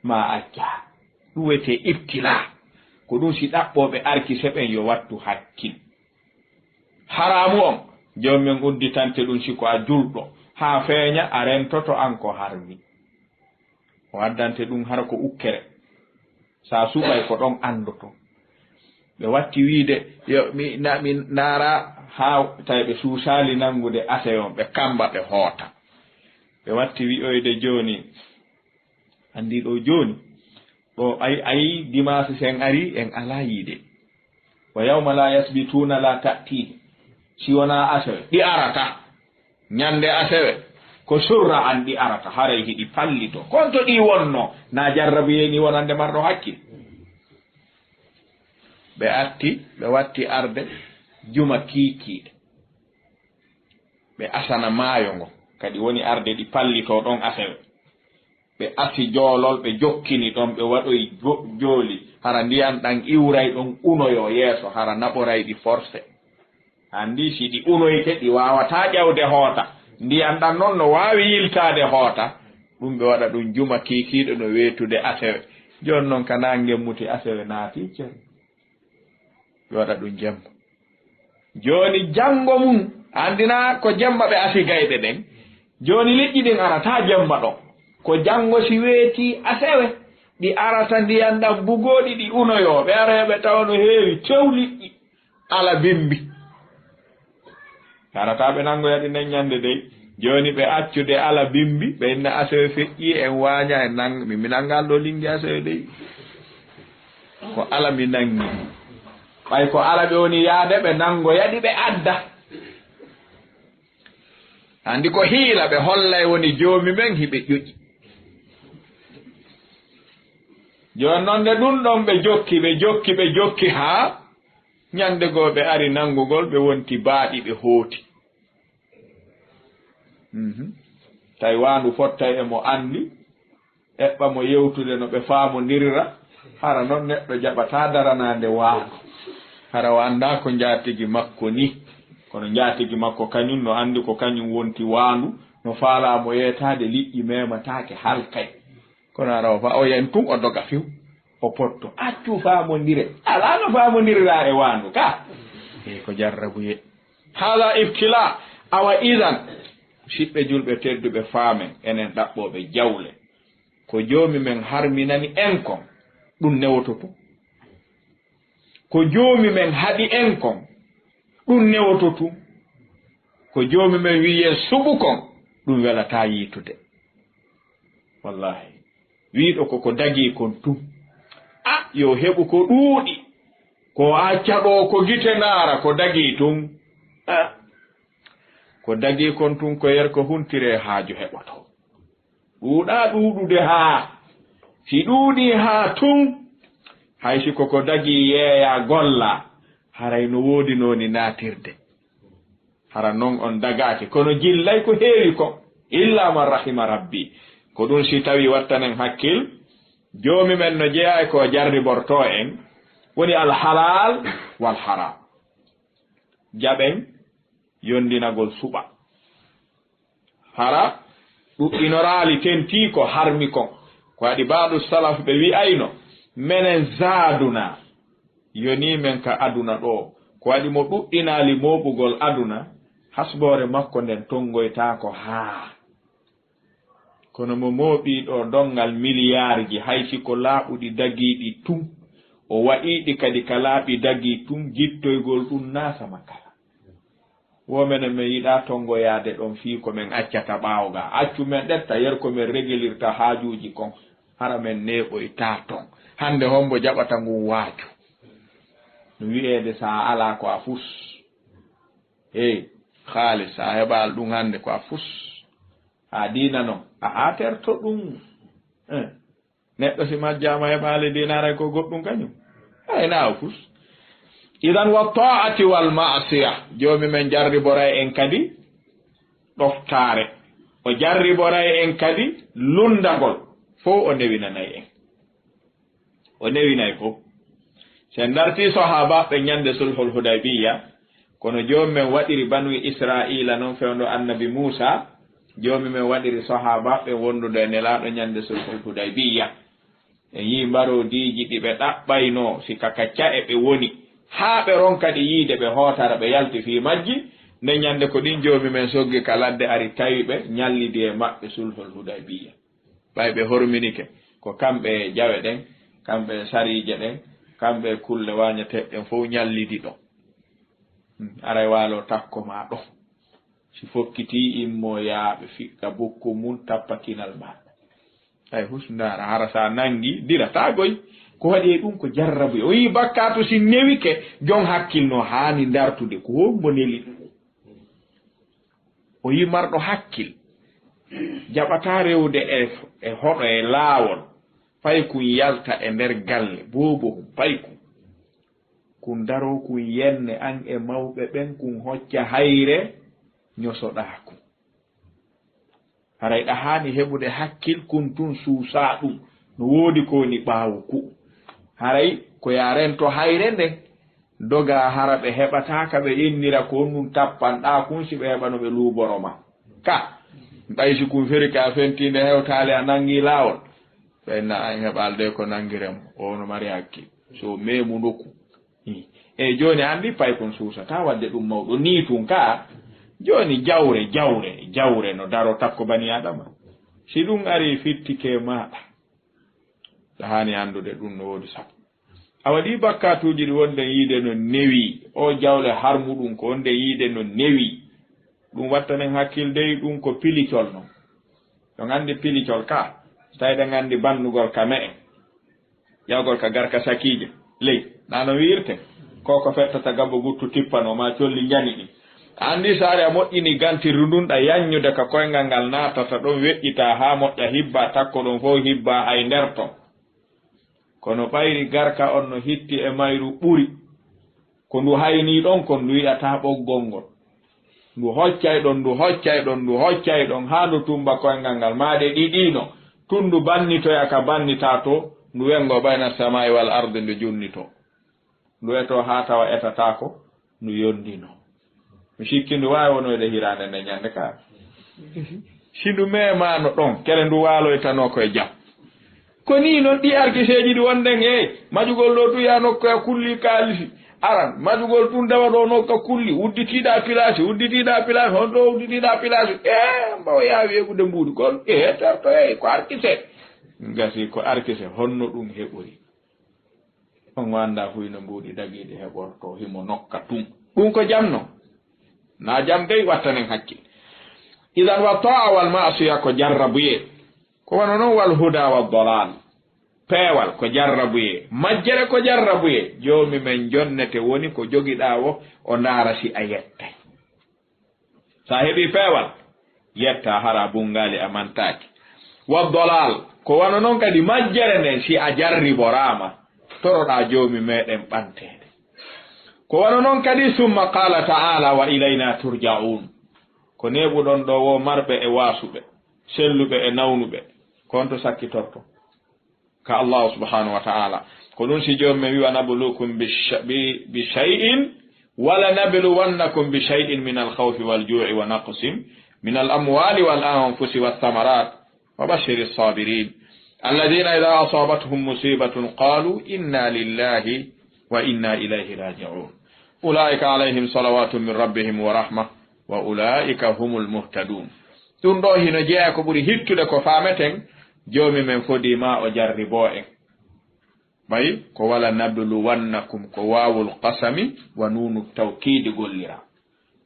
ma acca ɗum wiyete ibtila ko ɗum si ɗaɓɓoɓe arki seɓen yo wattu hakkil haramu on joomumen udditante ɗum siko a julɗo haa feeña a rentoto an ko harmi o addante ɗum hara ko ukkere sa suɓay ko ɗon andoto ɓe watti wiide yo mi naara haa tawi ɓe suusali nangude ase on ɓe kamba ɓe hoota ɓe watti wi'oyde jooni andi ɗo jooni ɗo ayi dimanche sen ari en ala yiide wa yawma la yasbituna la ta'tihi si wona asewe ɗi arata ñande asewe ko surra an ɗi arata haray hiɗi pallito konto ɗi wonno na jarrabuye ni wonande marɗo hakkil ɓe watti arde juma kiikiiɗe ɓe asana maayo ngo kadi woni arde ɗi pallito ɗon asewe ɓe asi joolol ɓe jokkini ɗon ɓe waɗoy jooli hara ndiyan ɗan iwray ɗon unoyo yeeso hara naɓoray ɗi forcé andi si ɗi unoyte ɗi wawata ƴewde hoota ndiyan ɗan noon no wawi yiltade hoota ɗum ɓe waɗa ɗum juma kiikiiɗo no weetude asewe joni noon kana gemmuti asewe naati cen ɓe waɗa ɗum jemma joni janngo mum andina ko jemma ɓe asi gayɓe ɗen joni liƴƴi ɗin arata jemma ɗon ko janngo si weeti asewe ɗi arata ndiyan ɗan bugoɗi ɗi unoyo ɓe araɓe tawa no heewi tew liƴƴi ala bimbi arata ɓe nangoyaɗi nden ñande dey joni ɓe accude ala bimbi ɓe inna asewe feƴƴi en waaña en mi nangal ɗo lingi asewe dey ko ala mi nangi ɓay ko ala ɓe woni yaade ɓe nangoyaɗi ɓe adda andi ko hiila ɓe hollay woni joomi men hiɓe ƴoƴi joni noon nde ɗum ɗon ɓe jokki haa ñande goo ɓe ari nangugol ɓe wonti baaɗi ɓe hooti tawi waandu fottay emo anndi eɓɓa mo yewtude no ɓe faamondirira hara noon neɗɗo jaɓata daranande waandu hara o annda ko jaatigi makko ni kono jaatigi makko kañum no anndi ko kañum wonti waandu no faalamo yeetade liƴƴi memataake halkay kono ara o fa o yen tun o doga fiw o potto accu faamondire ala no faamondirira e waandu ka ko jarrabuye haala ibtila awa idan siɓɓe julɓe tedduɓe faamen enen ɗaɓɓoɓe jawle ko joomi men harminani en kon ɗum newototo ko joomi men haɗi en kon ɗum newototu ko joomi men wiye suɓu kon ɗum welata yiitude wallahi wiiɗo koko dagi kon tum yo heɓu ko ɗuuɗi ko accaɗo ko gite naara ko dagi tum ko dagi kon tum ko yer ko huntire haaju heɓoto ɗuuɗa ɗuuɗude haa si ɗuuɗi haa tum hay si koko dagi yeeya golla haray no woodi nooni naatirde hara noon on dagaake kono jillay ko heewi ko illa man rahima rabbi ko ɗum si tawi wattanen hakkil joomi men no jeeya ko jarriborto en woni alhalal wal haram jaɓen yondinagol suɓa hara ɗuɗɗinoraali tentii ko harmi kon ko waɗi baaɗu salaf ɓe wi'ayno menen zaaduna yoni men ka aduna ɗo ko waɗi mo ɗuɗɗinaali mooɓugol aduna hasboore makko nden tongoytaako haa kono mo mooɓii ɗo dongal milliardji haysi ko laaɓuɗi dagiiɗi tum o waɗiiɗi kadi ka laaɓi dagii tum jittoygol ɗum naasama kala womene min yiɗaa tongoyaade ɗon fii ko min accata ɓaawga accu men ɗetta yer ko min régulirta haajuuji kon hara men neeɓoytaa ton hannde hombo jaɓata ngun waaju no wi'eede so a alaa ko a fus haalis a heɓaal ɗum hannde ko a fus a diina noon a aaterto ɗum neɗɗo si majjaama heɓaali diinaray ko goɗɗum kañum ayna a fus idan wa ta'ati wal ma'siya jomi men jarribora en kadi ɗoftare o jarribora en kadi lundagol fo o newinanay en o newinay fo sen darti sahaba ɓe ñande sulhul hudaybiya kono jomi men waɗiri banu israila noon fewndo annabi Musa jomi men waɗiri sahaba ɓe wondude e nelaɗo ñande sulhul hudaybiya e yi mbarodiji ɗi ɓe ɗaɓɓayno sika kacca e ɓe woni haa ɓe ronkadi yiide ɓe hootara ɓe yalti fi majji nde ñande ko ɗin jomi men soggi ka ladde ari tawi ɓe ñallidi e maɓɓe sulhul hudaybiya ɓay ɓe horminike ko kamɓe jawe ɗen kamɓe sarije ɗen kamɓe kulle wañateɗen fof ñallidi ɗo aray waalo takko ma ɗo si fokkiti immo yaaɓe fiƙka bokku mum tappakinal maɗa ay husndara hara sa nangi diratagoy ko waɗi e ɗum ko jarrabu o yi bakkato si newike jon hakkilno haani dartude ko hombo neli ɗum o yi marɗo hakkil jaɓata rewde e hoɗo e laawol fay kun yalta e nder galle bobo fay kun daro kun yenne an e mawɓe ɓen kun hocca hayre ñosoɗaku haray ɗa haani heɓude hakkil kun tun suusa ɗum no woodi ko ni ɓaawo ku haray ko yarento hayre nden doga hara ɓe heɓataka ɓe innira ko nun tappanɗa kun si ɓe heɓa no ɓe luuboroma ka ɓaysi kun feri ka fentinde hewtale a nangi laawol ɓenna an heɓalde ko nangiremo ono mari hakkil so memu nokku e joni andi pay kon suusata wadde ɗum mawɗo ni tun ka joni jawre no daro takko bani adama si ɗum ari fittike maɗa ɗa hani andude ɗum no woodi sabu a waɗi bakkatuji ɗi wonde yiide no newi o jawle harmuɗum ko wonde yiide no newi ɗum wattanen hakkildey ɗum ko pilicol non ɗo gandi pilicol ka tawi ɗe gandi bandugol ka me en yawgol ka garka sakije ley nano wirte koko fettata gabbo guttu tippano ma colli jani ɗi andi saare a moƴƴini gantirru ndun ɗa yanñude ka koyngal ngal natata ɗon weƴƴita ha moƴƴa hibba takko ɗum fof hibba hay nder ton kono ɓayri garka on no hitti e mayru ɓuri ko ndu hayni ɗon kon ndu wi'ata ɓoggol ngol ndu hoccay ɗon ha ndu tumba koyngal ngal maɗe ɗiɗino tun ndu bannitoya ka bannita to ndu wengo bayna samai wal arde ndu junnito ndu eto ha tawa etatako ndu yondino mi sikki ndu wawi wonoyde hirande nde ñande ka si ndu memano ɗon kele ndu waloytano koye jam ko ni noon ɗi arkiseji ɗi wonden majugol ɗo tuya nokkoya kulli kalisi aran majugol tun dawa ɗo nokka kulli udditiɗa pilasi hon ɗo udditiɗa pilasi mbawa yawi wegude mbuɗi kon terto ko arkise gasi ko arkise honno ɗum heɓori on wanda fuyno mbuɗi dagiɗi heɓorto himo nokka tun ɗum ko jamno na jam dey wattanen hakkil idan wa ta'a wal ma'siya ko jarrabuye ko wono noon wal huda wa dalal peewal ko jarrabuye majjere ko jarrabuye joomi men jonnete woni ko jogiɗa o ndaara si a yetta sa heɓi peewal yetta hara bungali a mantaki wa dalal ko wono noon kadi majjere nden si a jarriborama toroɗa joomi meɗen ɓantede ko wono noon kadi summa qala ta'ala wa ilayna turja'un ko neɓuɗon ɗo wo marɓe e wasuɓe selluɓe e nawnuɓe konto sakkitorto ka Allah subhanahu wa ta'ala ko ɗum si joomi wi wa nabluukum bi shay'in wala nabluwannakum bi shay'in min al-khawfi wal-ju'i wa naqsin min al-amwali wal-anfusi wath-thamarat wa bashiri as-sabirin alladhina idha asabatuhum musibatun qalu inna lillahi wa inna ilayhi raji'un ulaika alayhim salawatun min rabbihim wa rahmah wa ulaika humul muhtadun ɗum ɗo hino jeeya ko ɓuri hittude ko fameten joomi men fodima o jarribo en bayi ko wala nabluwannakum ko wawul qasami wa nunu tawkidi gollira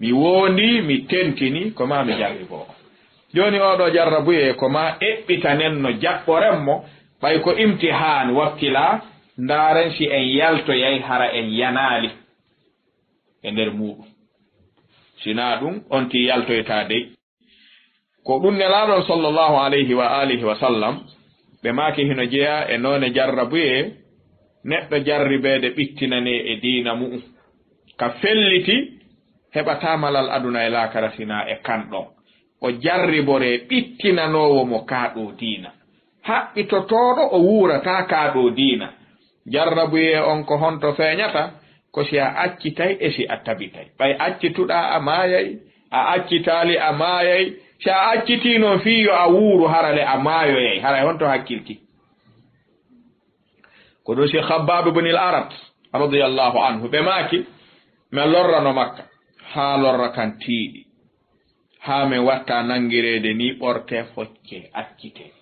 mi wondi mi tentini ko ma mi jarribo joni oɗo jarrabuye ko ma eɓɓitanen no jaɓɓorenmo ɓay ko imtihan wakkila ndaren si en yaltoyay hara en yanali e nder muɗum sina ɗum on ti yaltoyta dey ko ɗum nelaɗon sallllahu alayhi wa alihi wa sallam ɓe maki hino jeeya e noone jarrabuye neɗɗo jarribede ɓittinane e diina mu'um ka felliti heɓatamalal aduna e laakara sina e kanɗon o jarribore ɓittinanowo mo kaaɗo diina haɓɓitotoɗo o wuurata kaaɗo diina jarrabuye on ko honto feeñata ko si a accitay e si a tabitay ɓay accituɗa a maayay a accitali a maayay si a accitino fiyo a wuuru harale a maayoyay haray honto hakkilti ko ɗo si Khabbab ibn al-Arat radiyallahu anhu ɓe maaki mi lorrano makka haa lorra kan tiiɗi haa min watta nangirede ni ɓorte focce accite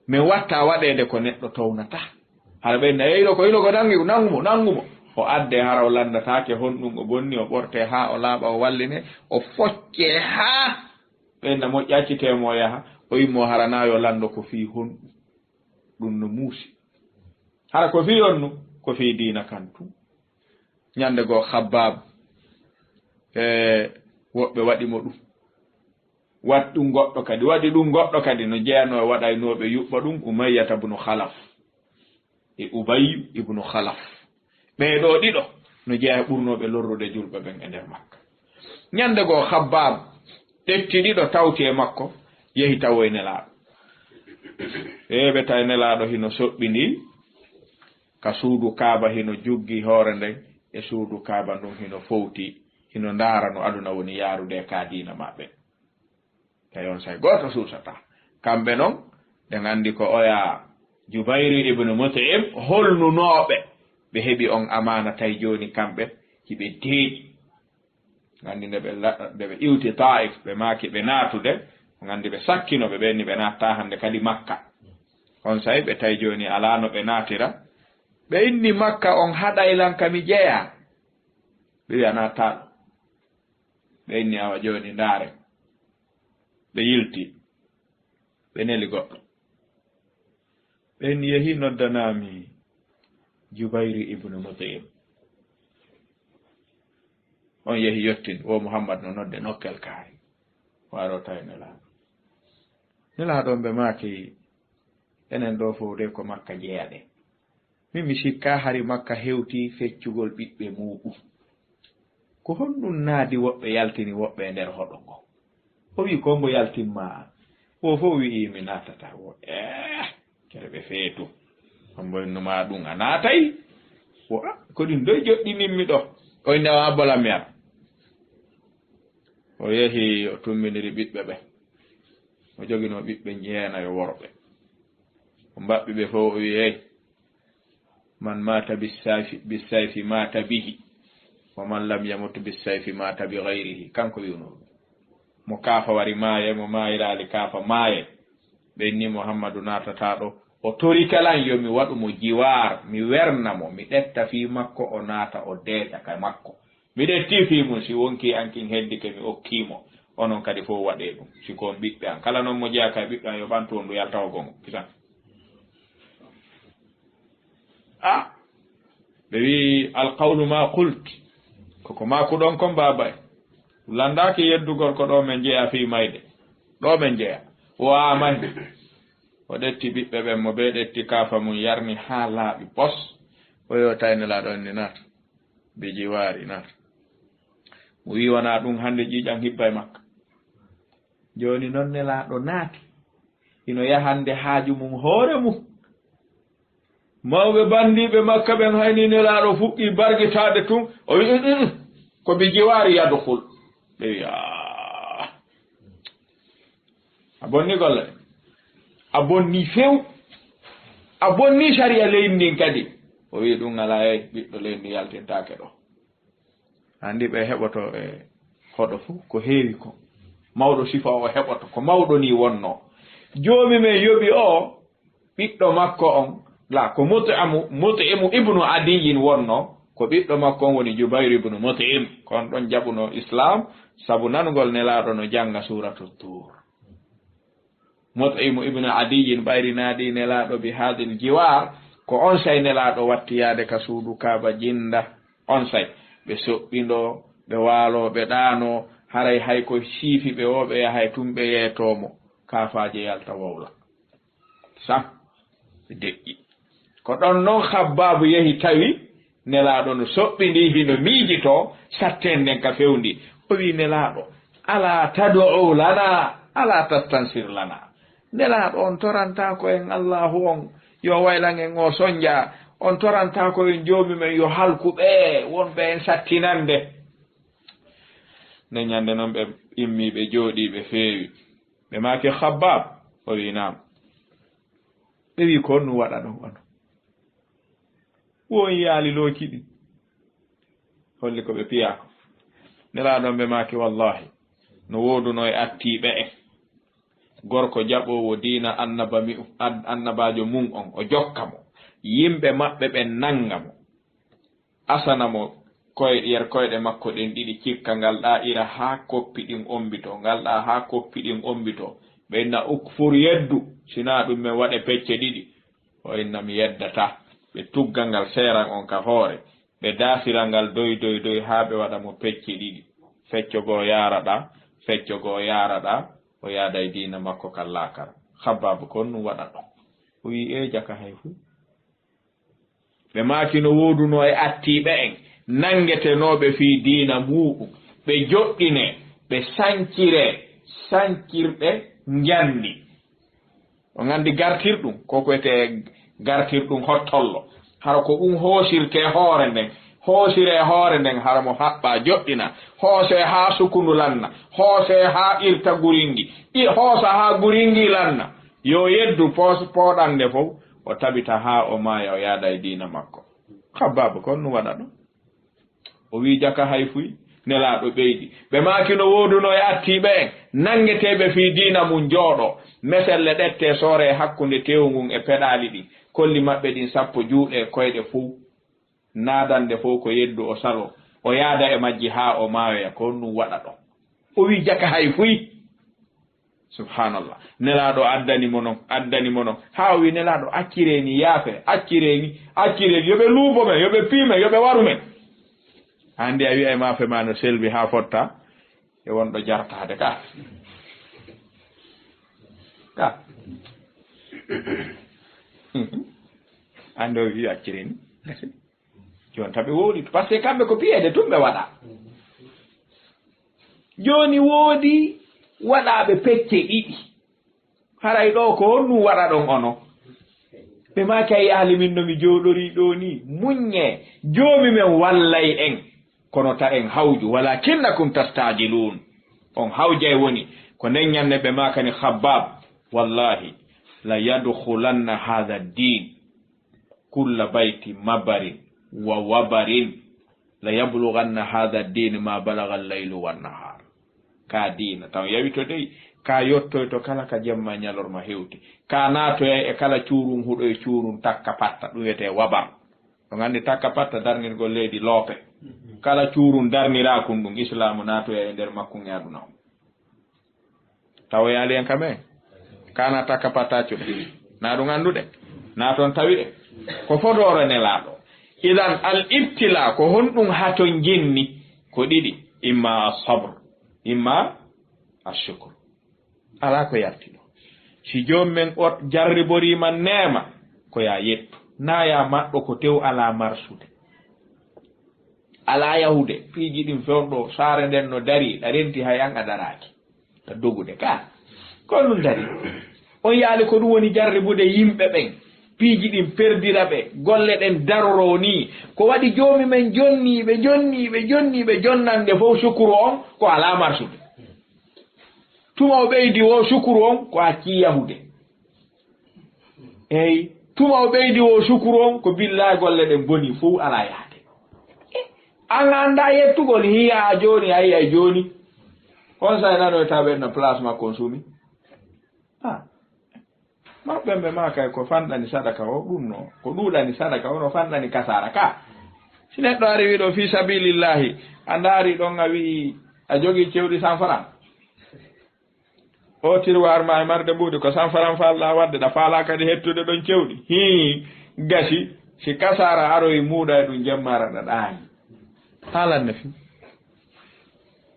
min watta waɗede ko neɗɗo townata hara ɓe nayeyɗo ko yino ko nangumo o adde hara o landatake honɗum o bonni o ɓorte haa o laaɓa o walline o focce haa ɓenna moƴƴi accitemo o yaha o yimmo haranayo lando ko fii honɗum ɗum no muusi hara ko fii on nu ko fii diina kan tu ñande goo Khabbab woɓɓe waɗimo ɗum wat ɗum goɗɗo kadi waɗi ɗum goɗɗo kadi no jeeyano e waɗaynoɓe yuɓɓa ɗum Umayyata ibnu Khalaf e Ubayyu ibnu Khalaf ɓeeɗo ɗiɗo no jeeya ɓurnoɓe lorrude julɓe ɓen e nder Makka ñande goo Khabbab ɗetti ɗiɗo tawti e makko yehi tawoye nelaaɗo ɓe tawi nelaaɗo hino soɓɓindi ka suudu Kaaba hino juggi hoore nden e suudu Kaaba ndun hino fowti hino ndaara no aduna woni yaarude ka diina maɓɓe tawi on say gooto suusata kamɓe noon ɓe nganndi ko oya Jubayru ibnu Mut'im holnunooɓe ɓe heɓi on amana tawi jooni kamɓe hiɓe deeƴi nganndi nde ɓe iwti Taif ɓe maaki ɓe naatude nganndi ɓe sakkinoɓe ɓenni ɓe naatta hannde kadi Makka on say ɓe tawi jooni alaa no ɓe naatira ɓe inni Makka on haɗaylan kami jeya ɓe wi a naattaɗo ɓe inni awa jooni ndaare ɓe yilti ɓe neli goɗɗo ɓe inni yehi noddanami Jubayru ibnu Mut'im on yehi yettin o Muhammad no nodde nokkel kaari waro tawi nelaaɗo ɓe maaki enen ɗo fof de ko Makka jeeyaɗe min mi sikka hari Makka hewti feccugol ɓiɓɓe muɗum ko honɗum naadi woɓɓe yaltini woɓɓe nder hoɗo ngo o wi ko mbo yaltinma o fof wi'i mi naatata o kere ɓe feetu ombo innuma ɗum a naatay o ko ɗin doy joɗɗininmi ɗo o inde o abbolam yara o yehi o tumminiri ɓiɓɓe ɓe o jogino ɓiɓɓe jeenayo worɓe o mbaɓɓi ɓe fof o wi hey man mata bisayfi mata bihi wa man lam yamut bisayfi mata bi gayrihi kanko wiwno mo kaafa wari maaye mo maayiraali kaafa maaye ɓe ni Muhammadu naatata ɗo o tori kalan yo mi waɗu mo jiwaar mi werna mo mi ɗetta fii makko o naata o deeƴa ka makko mi ɗetti fii mum si wonki ankin heddike mi okkimo onon kadi fof waɗe ɗum siko ɓiɓɓe an kala noon mo jeeya kay ɓiɓɓe an yo ɓantu on ndu yaltawo gongo pisan ɓe wi alqawlu ma qult koko makuɗon kon babay landaki yeddugol ko ɗo men jeeya fii mayde ɗo men jeeya o amay o ɗetti ɓiɓɓe ɓen mo ɓe ɗetti kaafa mum yarni haa laaɓi pos o yo taynelaaɗo ni naata ɓe jiwaari naata mo wi wona ɗum hannde ƴiiƴan hibba e makka jooni noon nelaaɗo naati ino yahande haaju mum hoore mum mawɓe banndiiɓe makka ɓen hayni nelaaɗo fuɗɗi bargitaade tun o wi ko ɓe jiwaari yadukul ɓe wi a bonni golle a bonni few a bonni sariya leydi ndin kadi o wi ɗum alaa e ɓiɗɗo leydi ndi yaltintaake ɗo anndi ɓe heɓoto e hoɗo fof ko heewi ko mawɗo sifa o heɓoto ko mawɗo ni wonno joomi men yoɓi o ɓiɗɗo makko on la ko Mut'imu ibnu Adiyin wonno ko ɓiɗɗo makko on woni Jubayru ibnu Mut'im kon ɗon jaɓuno islam sabu nangol nelaaɗo no jannga suratu Tur Mut'imu ibnu Adiyin ɓayrinaɗi nelaaɗo bi hadil jiwar ko on say nelaaɗo wattiyade ka suudu Kaaba jinda on say ɓe soɓɓindo ɓe waalo ɓe ɗaano haray hay ko siifi ɓe o ɓe yahay tum ɓe yeetomo kaafaje yalta wowla sam ɓe deƴƴi ko ɗon noon Khabbab yehi tawi nelaɗo no soɓɓindi hino miijito satten nden ka fewndi o wi nelaɗo ala tad'u lana ala tastansir lana nelaɗo on toranta ko en allahu on yo waylan en o soñja on toranta ko en joomi men yo halkuɓe wonɓe en sattinande nde ñande noon ɓe immiɓe jooɗiɓe feewi ɓe maaki Khabbab o wi nam ɓe wi ko nu waɗa ɗon ono won yaali lookiɗi holli ko ɓe piyako nelaɗon ɓe maaki wallahi no wooduno e attiɓe en gorko jaɓowo diina annabajo mum on o jokka mo yimɓe maɓɓe ɓe nanga mo asana mo yer koyɗe makko ɗen ɗiɗi cikka ngal ɗa ira ha koppi ɗin ombito ngal ɗa ha koppi ɗin ombito ɓe inna ukfur yeddu sina ɗum men waɗe pecce ɗiɗi o inna mi yeddata ɓe tuggal ngal seeran on ka hoore ɓe daasiral ngal doy ha ɓe waɗa mo pecce ɗiɗi fecco goo yaaraɗa fecco goo yaaraɗa o yaada e diina makko kal laakara Khabbab kon nu waɗa ɗon o wi e jaka hay fu ɓe maakino wooduno e attiɓe en nangetenoɓe fi diina muɗum ɓe joɗɗine ɓe sankirɗe njandi o gandi gartirɗum ko koyete gartirɗum hottollo hara ko ɗum hoosirte hoore nden hoosire hoore nden hara mo haɓɓa joɗɗina hoose ha sukundu lanna hoose ha irta guringi hoosa ha guringi lanna yo yeddu poɗande fof o tabita ha o maaya o yaada e diina makko Khabbab kon nu waɗa ɗo o wi jaka hay fuy nelaɗo ɓeydi ɓe maakino wooduno e attiɓe en nangeteɓe fi diina mum jooɗo meselle ɗette soore e hakkunde tewu ngun e peɗali ɗi kolli maɓɓe ɗin sappo juuɗe koyɗe fuu naadande fof ko yeddu o salo o yaada e majji ha o maayoya ko num waɗa ɗon o wi jaka hay fuy subhanallah nelaɗo addani mo noon ha o wi nelaɗo accireni yaafe accireni yoɓe luubo men yoɓe piimen yoɓe waru men hande a wiya e maafe ma no selbi ha fotta e wonɗo jartade ka hande o wi accireni joni taɓe woodi par ce que kamɓe ko piyeede tum ɓe waɗa joni woodi waɗaɓe pecce ɗiɗi haray ɗo ko honnu waɗa ɗon ono ɓe maaki a yaali min nomi jooɗori ɗo ni muñe joomi men wallay en kono ta en hawju walakinnakum tastajilun on hawjay woni ko nden ñande ɓe makani Khabbab wallahi la yadkhulanna hadha ad-din kulla bayti mabarin wa wabarin la yablughanna hadha ad-din ma balagha al-laylu wan-nahar ka diina taw yawi to dey ka yottoy to kala ka jemma ñalorma hewti ka naatoya e kala cuurum huɗo e cuurum takka patta ɗum wiyete wabar to gandi takka patta darnirgol leydi loope kala cuurum darnirakum ɗum islamu naatoya e nder makkum aduna o tawa yaali en kamen kana takka patta coɗɗiri na ɗum anduɗe na toon tawi ɗe ko fodore nelaɗo idan al ibtila ko honɗum haton jinni ko ɗiɗi imma as-sabr imma ash-shukr ala ko yartiɗo si jommen o jarriborima neema ko ya yettu na ya maɗɗo ko tew ala marsude ala yahude piiji ɗin fewɗo saare nden no dari ɗa renti hay an a daraki ta dogude ka ko ɗum dari on yaali ko ɗum woni jarribude yimɓe ɓen piiji ɗin perdira ɓe golle ɗen daroro ni ko waɗi joomi men jonniɓe jonnande fof sukuru on ko ala marsude tuma o ɓeydi o sukuru on ko acci yahude eyi tuma o ɓeydi o sukuru on ko billahi golle ɗen boni fof ala yahde an anda yettugol hiya joni ayi joni on sa nano taɓen no place makko on sumi maɓɓemɓe ma kay ko fanɗani sadaka o ɗum no ko ɗuuɗani sadaka o no fanɗani kasara ka si neɗɗo ari wi ɗo fi sabilillahi a ndaari ɗon a wi a jogii cewɗi 100 francs o tiroir ma e marde ɓuuɗi ko 100 francs falɗa wadde ɗa faala kadi hettude ɗon cewɗi gasi si kasara aroye muuɗa e ɗum jemmara ɗa ɗaani haalanne fi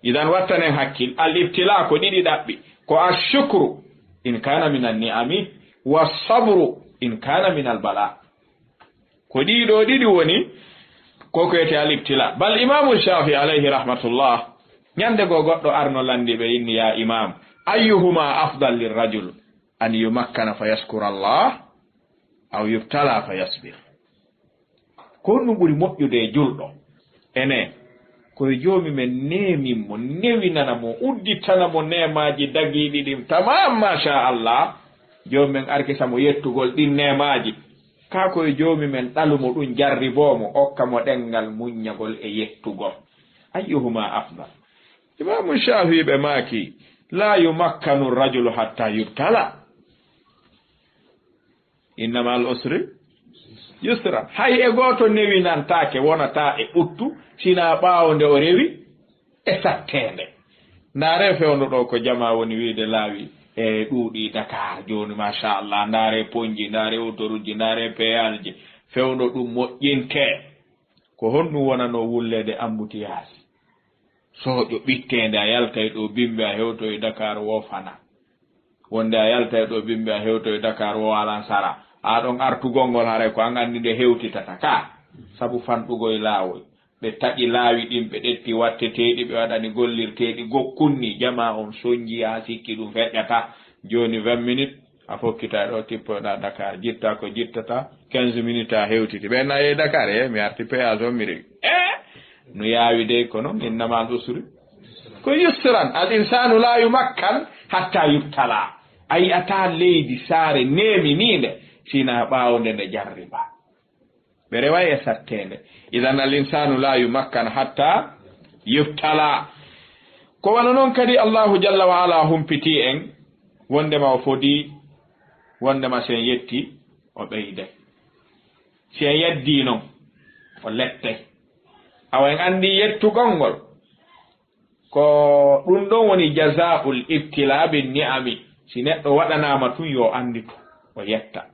idan wattanen hakkil al ibtila ko ɗiɗi ɗaɓɓi ko ashukru in kana min an-ni'ami was-sabru in kana min al-bala ko ɗiɗo ɗiɗi woni ko koyete al ibtila bal imamu shafi alayhi rahmatullah ñande go goɗɗo arno landi ɓe inni ya imam ayyuhuma afdal lirrajul an yumakkana fa yaskura Allah aw yubtala fa yasbir ko ɗum ɓuri moƴƴude e julɗo ene koye joomi men neeminmo newinanamo udditanamo nemaji dagiɗi ɗin tamam machallah joomi men arkisamo yettugol ɗin nemaji ka koye joomi men ɗalumo ɗum jarribomo okkamo ɗengal muññagol e yettugol ayyuhuma afdal imamu shafi ɓe maaki la yumakkanu rajulu hatta yubtala innama al usri yusra hay e goto newinantake wonata e ɓuttu sina ɓaawo nde o rewi e sattende ndaare fewno ɗo ko jama woni wiide laawi e ɗuuɗi Dakar joni machallah ndaare ponji ndaare autoruji ndaare péage ji fewno ɗum moƴƴinte ko honɗum wonano wullede embouteillage sooƴo ɓittende a yaltay ɗo bimbe a hewto e Dakar wofana wonde a yaltay ɗo bimbe a hewto e Dakar wo alan sara aɗon artugol ngol haray ko an andi nde hewtitata ka sabu fanɗugo e laawol ɓe taƴi laawi ɗin ɓe ɗetti watteteɗi ɓe waɗani gollirteɗi gokkunni jama on soñji ha sikki ɗum feƴƴata joni 20 minutes a fokkita ɗo tippoɗa Dakar jitta ko jittata 15 minutes a hewtiti ɓe nayi Dakar e mi arti péage on mi rewi no yaawi de kono innama al usri ko yusran al insanu la yumakkan hatta yubtala ay ata leydi saare nemininde sina ɓaawde nde jarriba ɓe rewa e sattende idan al insanu la yumakkan hatta yubtala ko wana noon kadi allahu jalla wa ala humpiti en wondema o fodi wondema sen yetti o ɓeyde sen yeddi noon o lette awa en andi yettugol ngol ko ɗum ɗon woni jazaul ibtila bin ni'ami si neɗɗo waɗanama tun yo andi tu o yetta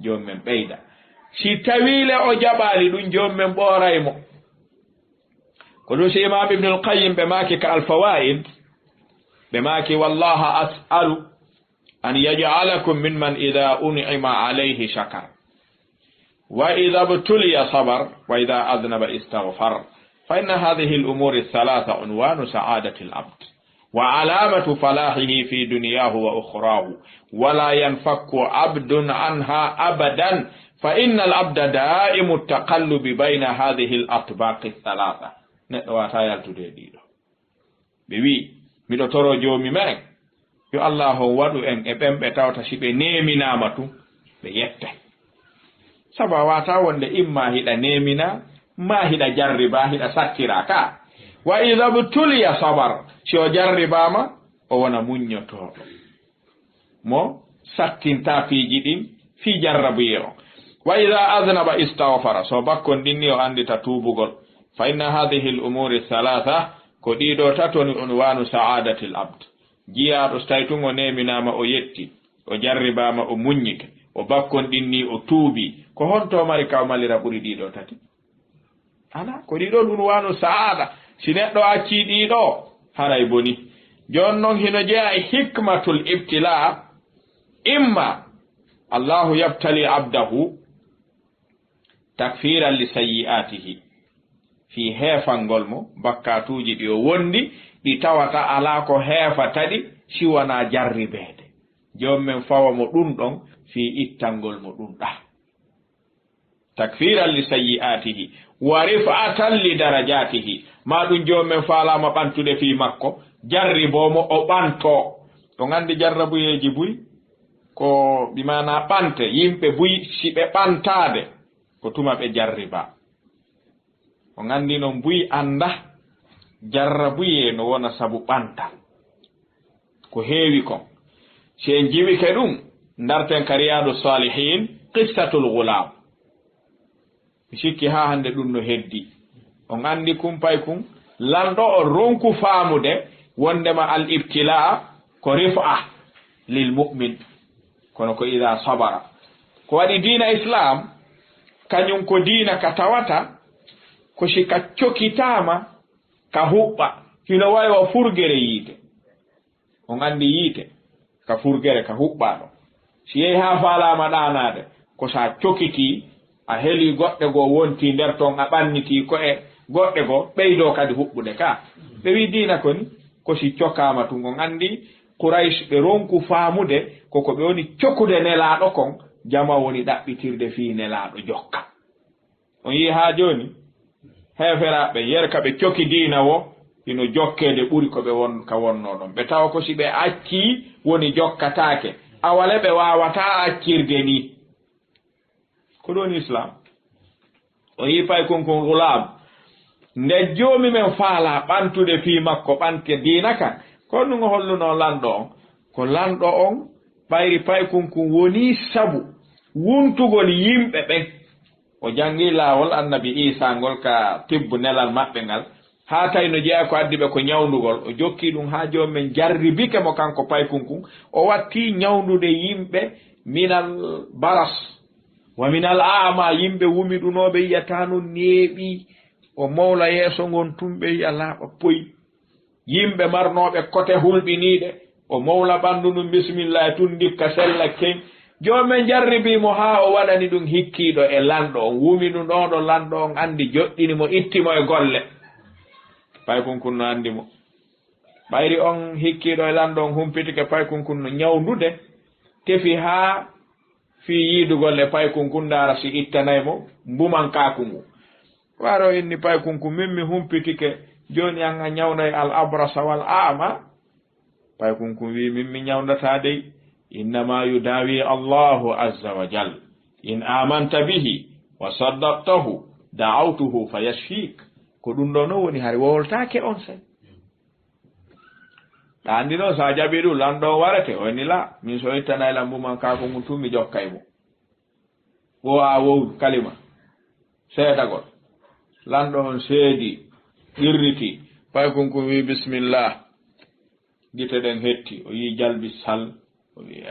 joni men ɓeyda si tawile o jaɓali ɗum joni men ɓoraymo ko ɗum si imam ibn al-qayyim ɓe maki ka al-fawaid ɓe maki wallaha as'alu an yaj'alakum mimman idha un'ima alayhi shakar wa idha btuliya sabar wa idha adnaba istaghfar fa inna hadhihi al-umur ath-thalatha unwanu sa'adati al-abd wa alamatu falahihi fi dunyahu wa ukhrahu wa la yanfakku abdun anha abadan fa inna al-abda da'imu at-taqallubi bayna hadhihi al-atbaq ath-thalatha neɗɗo wata yaltude ɗiɗo ɓe wi miɗo toro joomi men yo Allah on waɗu en e ɓen tawta si ɓe neminama tu ɓe yette sabu a wata wonde imma hiɗa nemina ma hiɗa jarriba hiɗa sattira ka wa idha btuliya sabar si o jarribama o wona muññotoɗo mo sattinta fiiji ɗin fi jarrabuye o wa idha adnaba istaghfara so bakkon ɗinni o andita tubugol fa inna hadhihi al-umuri thalatha ko ɗiɗo tatoni unwanu sa'adati al-abd jiyaɗo so tawi tun o neminama o yetti o jarribama o muññike o bakkon ɗinni o tuubi ko honto mari kaw malira ɓuri ɗiɗo tati ala ko ɗiɗo unwanu sa'ada si neɗɗo acci ɗiɗo haray boni jon noon hino jeeya e hikmatul ibtila imma allahu yabtali abdahu takfiran li sayyi'atihi fi heefangol mo bakkatuji ɗi o wondi ɗi tawata ala ko heefataɗi siwana jarribeede jom men fawa mo ɗum ɗon fi ittangol mo ɗum ɗa takfiran li sayyi'atihi wa rif'atan li darajatihi ma ɗum jom men falama ɓantude fi makko jarribomo o ɓanto to gandi jarrabuyeji buy ko bimana ɓante yimɓe buy si ɓe ɓantade ko tuma ɓe jarriba o gandi noon buy anda jarrabuye no wona sabu ɓantal ko heewi kon si en jiwike ɗum darten ka riyadu salihin qissatul ghulam mi sikki ha hande ɗum no heddi on andi kumpay kun lanɗo o ronku faamude wondema al ibtila ko rif'a lil mu'min kono ko ida sabara ko waɗi diina islam kañum ko diina ka tawata ko si ka cokitama ka huɓɓa hino wawi o furgere yiite on andi yiite ka furgere ka huɓɓaɗo si yehi ha falama ɗanade ko sa cokiti a heli goɗɗe goo wonti nder ton a ɓanniti ko e goɗɗe goo ɓeydo kadi huɓɓude ka ɓe wi diina koni kosi cokama tun on andi Quraysh ɓe ronku faamude koko ɓe woni cokkude nelaaɗo kon jama woni ɗaɓɓitirde fii nelaaɗo jokka on yi haa jooni heeferaɓe yerka ɓe coki diina wo ino jokkede ɓuri ko ɓe won ka wonno ɗon ɓe tawa ko si ɓe accii woni jokkataake awale ɓe wawata accirde ni ko ɗon islam o yi pay konkon gulam nde joomi men faala ɓantude fii makko ɓante diina kan ko ɗum holluno lanɗo on ko lanɗo on ɓayri pay konkon woni sabu wuntugol yimɓe ɓen o jangi laawol annabi isa ngol ka tibbu nelal maɓɓe ngal haa tawi no jeeya ko addi ɓe ko ñawndugol o jokki ɗum haa jooni men jarribike mo kanko pay kunkun o watti ñawndude yimɓe minal baras wa minal ama yimɓe wumiɗunoɓe yiyata no neeɓi o mawla yeeso ngon tumɓe yiya laaɓa poyi yimɓe marnoɓe kote hulɓiniɗe o mawla ɓanndu ɗum bisimillah tun dikka sella ken joomen jarribimo haa o waɗani ɗum hikkiiɗo e lanɗo on wumi ɗum ɗon ɗo lanɗo on anndi joɗɗinimo ittimo e golle pay kunkun no anndi mo ɓayri on hikkiiɗo e lanɗo on humpitike pay kunkun no ñawndude tefi haa fii yiidugol e pay kunkun ndaara si ittanaymo mbuman kaaku ngu waro inni pay kunkun min mi humpitike jooni an a ñawnoy al abrasa wal ama pay kunkun wi min mi ñawndata dey innama yudawi allahu azza wa jal in amanta bihi wa saddaqtahu da'awtuhu fayashfik ko ɗum ɗo no woni hari wowoltake on sen ɗa anndi noon sa jaɓi ɗum lanɗo warete o ni la min so ittanay lambuman kako mum tun mi jokkay mo wo a wowdu kalima seedagol lanɗo on seedi irriti pay kunkun wi bisimillah gite ɗen hetti o yi jalbi sal o wi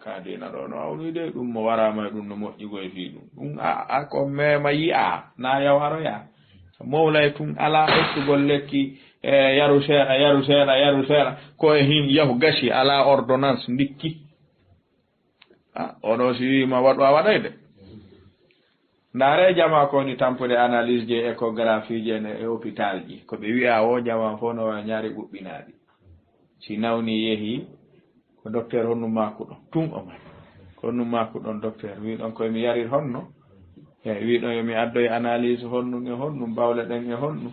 ka dina ɗo no awnude ɗum mo warama ɗum no moƴƴigo e fii ɗum a ko mema yi'a na yawaroya mawlay tun ala ɓettugol lekki yaru seeɗa ko e hin yahu gasi ala ordonnance ndikki oɗo si wima waɗu a waɗayde ndaare jama ko ni tampude analyse je échographie je e hôpital ji ko ɓe wi'a o jama fof no wawi ñaari ɓuɓɓinaaɗi si nawni yehi ko docteur honnu makuɗon tun o man honnu makuɗon docteur wiɗon koye mi yarir honno eyi wiɗon yomi addoye analyse honnu e honnu mbawle ɗen e honnu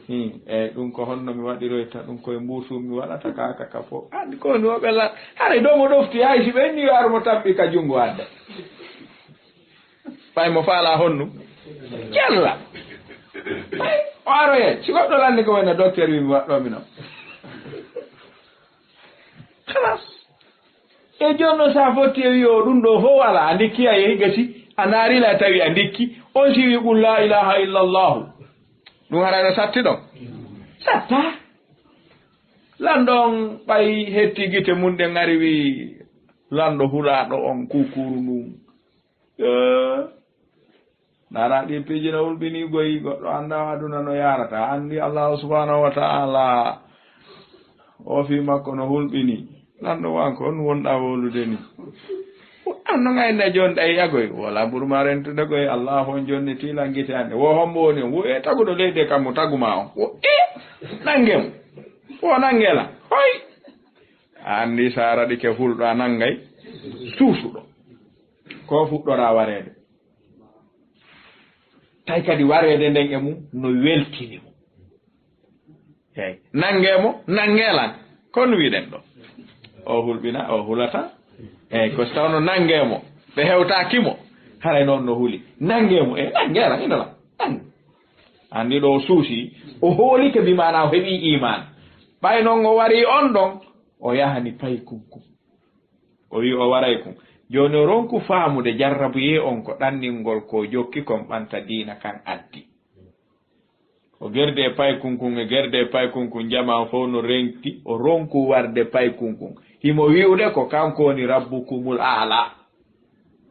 eyi ɗum ko honno mi waɗiroyta ɗum koye mbuusu mi waɗata kaka fof andi ko ni oɓe la haray ɗo mo ɗofti hay si ɓe inni yo ar mo tabɓi ka junngo adda ɓay mo faala honnu jalla o aroye si goɗɗo landi ko wayno docteur wi mi waɗɗomi noon halas e jonno sa fotti e wi o ɗum ɗo fof wala a ndikki a yehi gasi a naarila tawi a ndikki on si wi qul la ilaha illa llahu ɗum harayno satti ɗon satta lanɗo on ɓay hetti gite mum ɗe ngari wi lanɗo hulaɗo on kukuru ndum nara ɗi pijina hulɓini goyi goɗɗo anda aduna no yarata andi allahu subhanahu wa ta'ala o fi makko no hulɓini lanɗo wanko on wonɗa wolude ni an no gayne joni ɗay yagoy wala ɓurma rentude goye allah on jonni tilangite hande wo hombo woni on wo e taguɗo leydi kam mo taguma on wo nangemo wo nangela hoy andi sa raɗike hulɗo a nangay suusuɗo ko fuɗɗora warede tay kadi warede nden e mum no weltinimo eyi nangemo nangelan kono wiɗen ɗo o hulɓina o hulata eyi ko so tawno nangemo ɓe hewtakimo haray noon no huuli nangemo e nangela inola anndi ɗo o suusi o hoolike bimana o heɓi iman ɓay noon o wari on ɗon o yahani pay kunkum o wi o waray kum joni o ronku faamude jarrabuye on ko ɗanningol ko jokki kon ɓanta diina kan addi o gerde e pay kunkun e gerde e pay kunkun jama fof no renki o ronku warde pay kunkun himo wi'ude ko kanko woni rabbukumul aala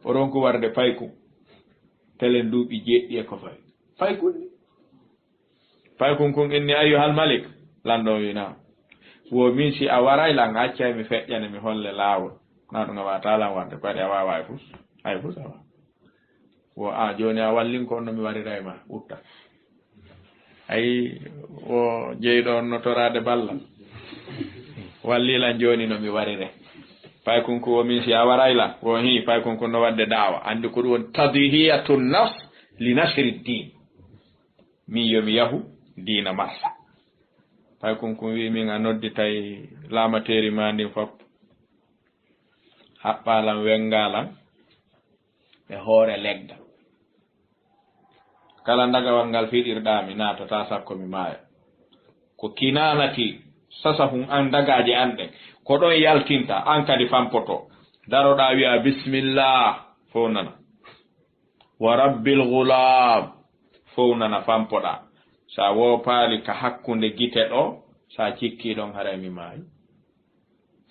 o ronku warde pay kun telen duuɓi jeɗɗi e ko fawi pay kunni pay kunkun inni ayyuhal malik lanɗo wina wo min si a waray lan accay mi feƴƴane mi holle laawol na ɗum a wata lan warde ko waɗi a wawa ay fus awa wo a joni a wallin ko no mi warira e ma utta ay o jeyɗo on notorade balla wallilan joni no mi warire pay konko wo min si a warayla wo hi pay konko no wadde daawa andi ko ɗum won tadhiyatu nafs li nasri din min yomi yahu diina marsa pay konko wi min a nodditay laamateri ma ndin fof haɓɓalan wengalan e hoore leggal kala ndagawal ngal fiɗirɗami natata sakko mi maaya ko kinanati sasa hum an dagaji an ɗen ko ɗon yaltinta an kadi fampoto daroɗa wiya bisimillah fof nana wa rabbil gulam fof nana fampoɗa sa wopaali ka hakkunde gite ɗo sa cikki ɗon haray mi maayi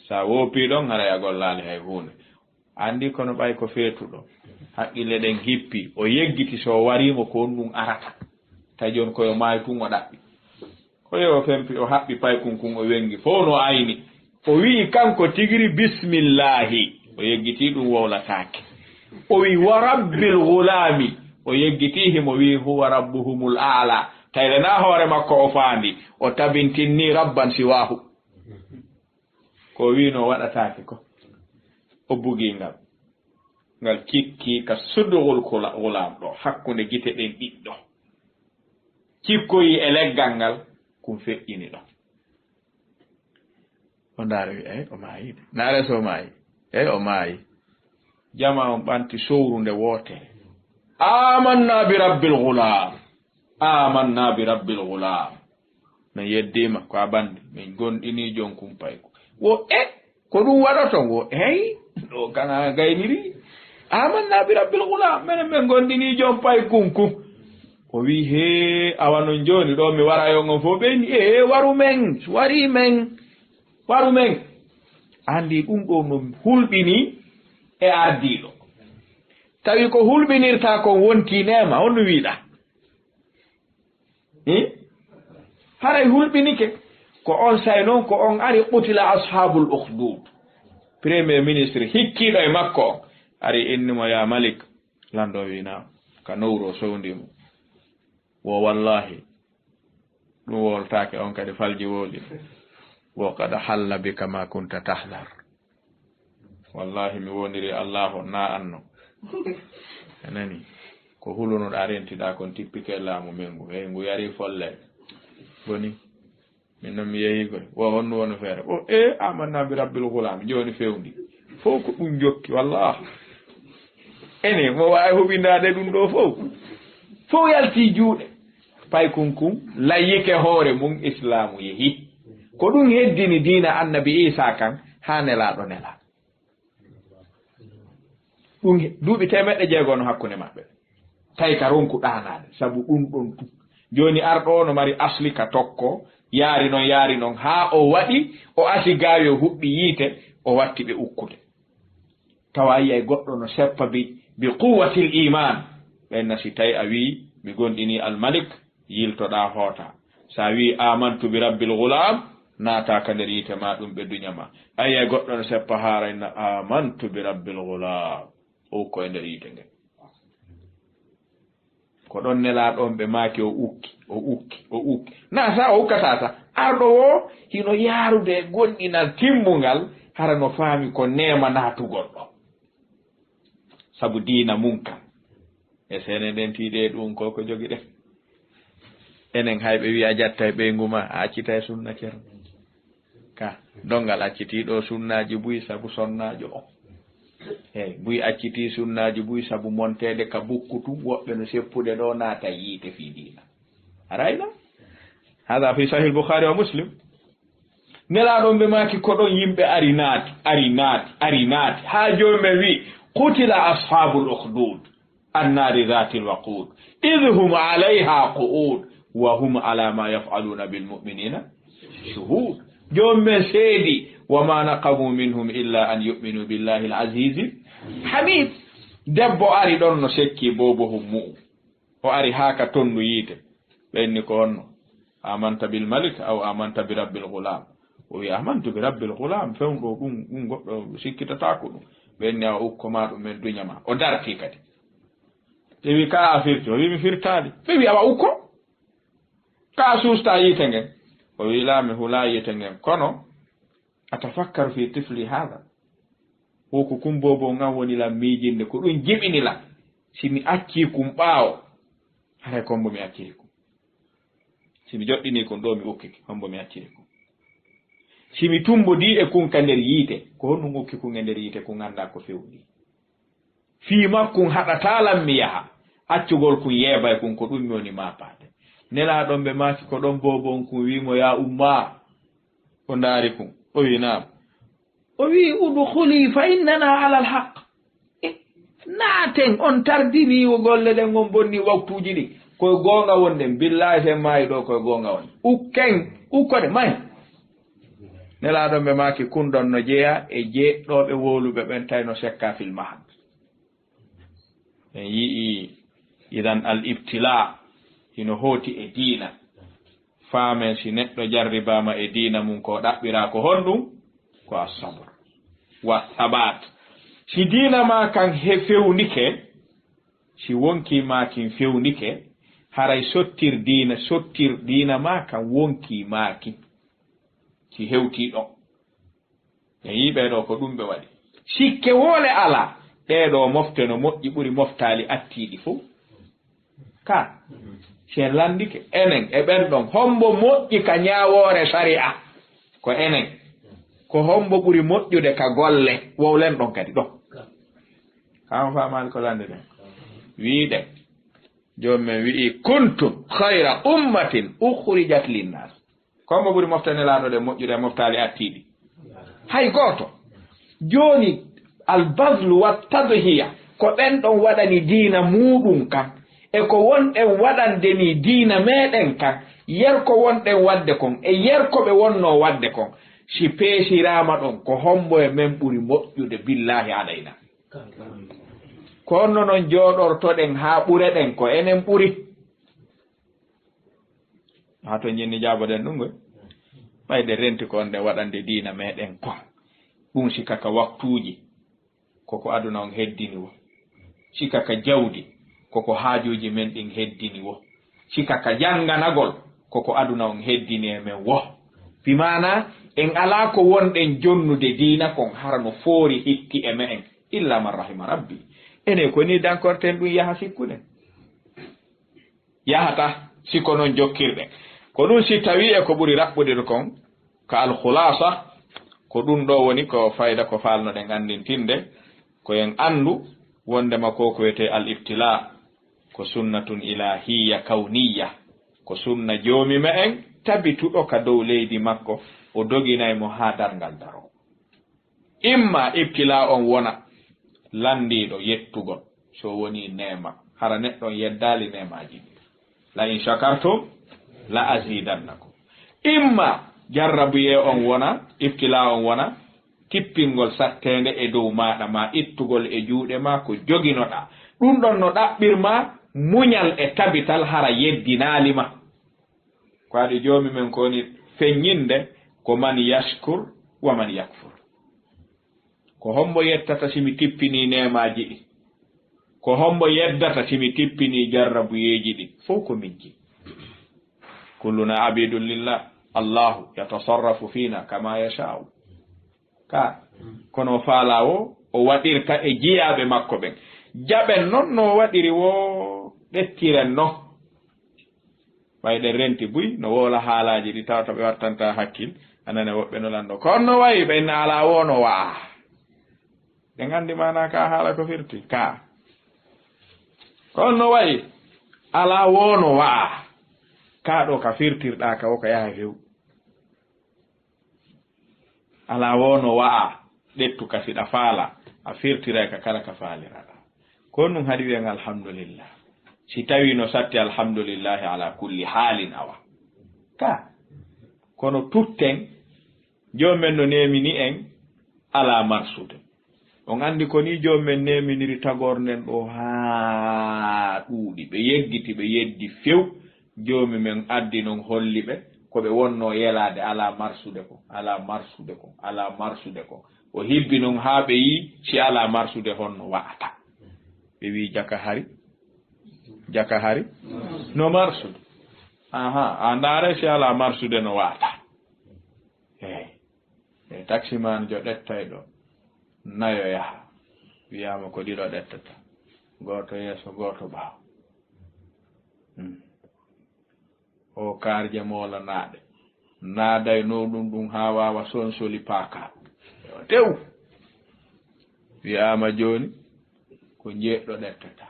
sa wopi ɗon haray a gollali hay hunde andi kono ɓay ko feetuɗo haqqille ɗen hippi o yeggiti so warimo ko on ɗum arata tawi joni koyo maayi tun o ɗaɓɓi koyo o fempi o haɓɓi pay kunkun o wengi fof no ayni o wi kanko tigiri bismillahi o yeggiti ɗum wowlatake o wi wa rabbil gulami o yeggiti himo wi huwa rabbuhumul a'la tawde na hoore makko o faandi o tabintinni rabban siwahu ko wi no waɗatake ko o bugi ngal cikki ka sudugol gulam ɗo hakkunde gite ɗen ɗiɗɗo cikkoyi e leggal ngal kum feƴƴini ɗo o ndaara wi o maayi de naare so maayi o maayi jama on ɓanti sowru nde wootere amanna bi rabbil gulam amanna bi rabbil gulam min yeddima ko a bandi min gonɗini jon kumpayko wo ko ɗum waɗoton wo ɗo kana gayniri amanna bi rabbil gulam minen min gonɗini jon pay kunkum o wi he awanon joni ɗo mi wara yon on fof ɓeni waru men wari men waru men andi ɗum ɗo no hulɓini e addiɗo tawi ko hulɓinirta kon wonti nema on no wiiɗa haray hulɓinike ko on say noon ko on ari qutila ashabul ukhdud premier ministre hikkiɗo e makko on ari innimo ya malik lando wina ka nowro sowndimo wo wallahi ɗum woltake on kadi falji wooli wo kada halla bika ma kunta tahdar wallahi mi woniri allahu na anno anani ko hulunoɗa rentiɗa kon tippike laamu men ngu ngu yari folle boni min noon mi yehi koy wo honno woni feere amanna bi rabbil gulam joni fewndi fof ko ɗum jokki wallah ene mo wawi huɓindade ɗum ɗo fof yalti juuɗe pay kunkum layyike hoore mum islamu yehi ko ɗum heddini diina annabi isa kan ha nelaɗo nela ɗum duuɓi temeɗɗe jeegono hakkunde maɓɓe tawi ka ronku ɗanade saabu ɗum ɗon tu joni arɗo no mari asli ka tokko yaari noon ha o waɗi o asi gaawi o huɓɓi yiite o watti ɓe ukkude tawa yiyay goɗɗo no seppa bi quwwatil iman ɓenna si tawi a wi mi gonɗini almalik yiltoɗa hoota sa wi amantu bi rabbil gulam naata ka nder yiite ma ɗum ɓe duñama ayiyay goɗɗo no seppa haarayna amantu bi rabbil gulam o koye nder yiite nge ko ɗon nelaɗon ɓe maaki o ukki na sa o ukkata sa arɗo o hino yaarude gonɗinal timmungal hara no faami ko nema naatugol ɗo sabu diina mum kam e sene nden tiiɗe ɗum ko jogi ɗen enen hayɓe wi a jatta e ɓeygu ma a accita e sunna ceerno ka dongal accitiɗo sunnaji buy sabu sonnajo o buy acciti sunnaji buy sabu montede ka bukkutu woɓɓe no seppude ɗo naata yiite fi diina arayna hada fi sahih bukhari wa muslim nelaɗon ɓe maki ko ɗon yimɓe ari naati ha joni ɓe wi qutila ashabul ukhdud annari dhatil waqud idh hum alayha qu'ud wa hum ala ma yaf'aluna bil mu'minina shuhud joni ɓe seedi wama naqamu minhum illa an yu'minu billahi al-aziz hamid debbo ari ɗon no sekki bobohum mu'um o ari haka tonnu yiite ɓenni ko honno amanta bil malik aw amanta bi rabbil gulam o wi amantu bi rabbil gulam fewɗo ɗum goɗɗo sikkitatako ɗum ɓenni a ukkoma ɗum men duñama o darti kadi wi ka a firti o wi mi firtaali ɓe wi awa ukko ka suusta yite ngen o wi laami hula yite ngen kono atafakkaru fi tifli hada woko kumbobo ngam woni la miijinde ko ɗum jiɓini la simi accii kum ɓaawo hara kombo mi acciri kum simi joɗɗini kon ɗo mi ukkiki kombo mi acciri kum simi tumbodi e kun ka nder yiite ko honɗum ukki kun e nder yiite ko ngannda ko fewni fii makkun haɗatalan mi yaha accugol kun yeebay kun ko ɗum mi woni mapaade nelaaɗon ɓe maaki ko ɗon bobon kun wimo ya umma o ndaari kun o wi naam o wi udkhuli fa innana ala alhaq naaten on tardiniwo golle ɗen on bonni waktuuji ɗi koye goonga wonɗen billahi sen maayi ɗo koye goonga won ukken ukkode may nelaaɗon ɓe maaki kun ɗon no jeeya e jeeɗɗooɓe woluɓe ɓen tawi no sekka fil mahad en yii idan al ibtila hino hooti e diina faamen si neɗɗo jarribama e diina mum ko ɗaɓɓira ko honɗum ko a sabr wa sabat si diina ma kan fewnike si wonki ma kin fewnike haray sottir diina ma kan wonki maki si hewti ɗon en yiɓe ɗo ko ɗum ɓe waɗi sikke woole ala ɗeɗo mofte no moƴƴi ɓuri moftali attiɗi fof ka sen landike enen e ɓen ɗon hombo moƴƴi ka ñawoore sari'a ko enen ko hombo ɓuri moƴƴude ka golle wowlen ɗon kadi ɗon kama famali ko lande ɗen wiiɗen jommen wi'i kuntum hayra ummatin ukhrijat linnas kombo ɓuri moftane laaɗo ɗe moƴƴude moftali attiɗi hay gooto joni albadlu wa tadhiya ko ɓen ɗon waɗani diina muɗum kan e ko wonɗen waɗandeni diina meɗen kan yerko wonɗen wadde kon e yerko ɓe wonno wadde kon si peesirama ɗon ko hombo e men ɓuri moƴƴude billahi alayna ko honno noon jooɗortoɗen haa ɓureɗen ko enen ɓuri haa to jinni jaaboɗen ɗum goy ɓayde renti ko nde waɗande diina meɗen kon ɗum sikaka waktuuji koko aduna on heddini wo sikaka jawdi koko haajuji men ɗin heddini wo sikaka jannganagol koko aduna on heddini e men wo bimana en alaa ko wonɗen jonnude diina kon harano foori hikki e me'en illa man rahima rabbi ene ko ni dankorten ɗum yaha sikkude yahata sikko noon jokkirɗe ko ɗum si tawi e ko ɓuri raɓɓude kon ko alkhulasa ko ɗum ɗo woni ko fayda ko falnoɗen anndintinde ko en anndu wondema ko ko wiyete al ibtila ko sunnatun ilahiya kawniya ko sunna joomi me en tabituɗo ka dow leydi makko o doginaymo haa darngal daro imma ibtila on wona landiɗo yettugol so woni nema hara neɗɗon yeddali nemaji la in shakartum la azidannakum imma jarrabuye on wona ibtila on wona tippingol sattende e dow maɗa ma ittugol e juuɗe ma ko joginoɗa ɗum ɗon no ɗaɓɓirma muñal e tabital hara yeddinalima ko aɗi joomi men ko woni feññinde ko man yashkur wa man yakfur ko hombo yettata simi tippini nemaji ɗi ko hombo yeddata simi tippini jarrabuyeji ɗi fof ko minji kulluna abidun lillah allahu yatasarrafu fina kama yashau ka kono faala o waɗirta e jiyaɓe makko ɓen jaɓen noon no waɗiri wo ɗettiren no ɓayɗen renti buy no woola haalaji ɗi tawta ɓe wattanta hakkil anane woɓɓe no lanndo kono no wayi ɓen ala wo no waa ɓe nganndi mana ka haala ko firti ka kono no wayi ala wo no waa ka ɗo ka firtirɗa ka wo ko yaha few ala wo no waa ɗettu ka siɗa faala a firtira ka kala ka faaliraɗa ko ɗum haɗi wiyen alhamdulillah si tawi no satti alhamdulillahi ala kulli haalin awa ka kono tutten jomumen no nemini en ala marsude on andi ko ni jomumen neminiri tagornen ɗo haa ɗuuɗi ɓe yeggiti ɓe yeddi few jomumen addi non holli ɓe ko ɓe wonno yelade ala marsude ko ala marsude ko ala marsude ko o hibbi non haa ɓe yi si ala marsude honno wa'ata ɓe wi jaka hari jaka hari no marsude aha andare si ala marsude no wata e taximan jo ɗettay ɗo nayo yaha wiyama ko ɗiɗo ɗettata goto yeeso goto ɓaawo o karje moola naaɗe naaday no ɗum ha wawa sonsoli paaka tew wiyama joni ko jeeɗɗo ɗettata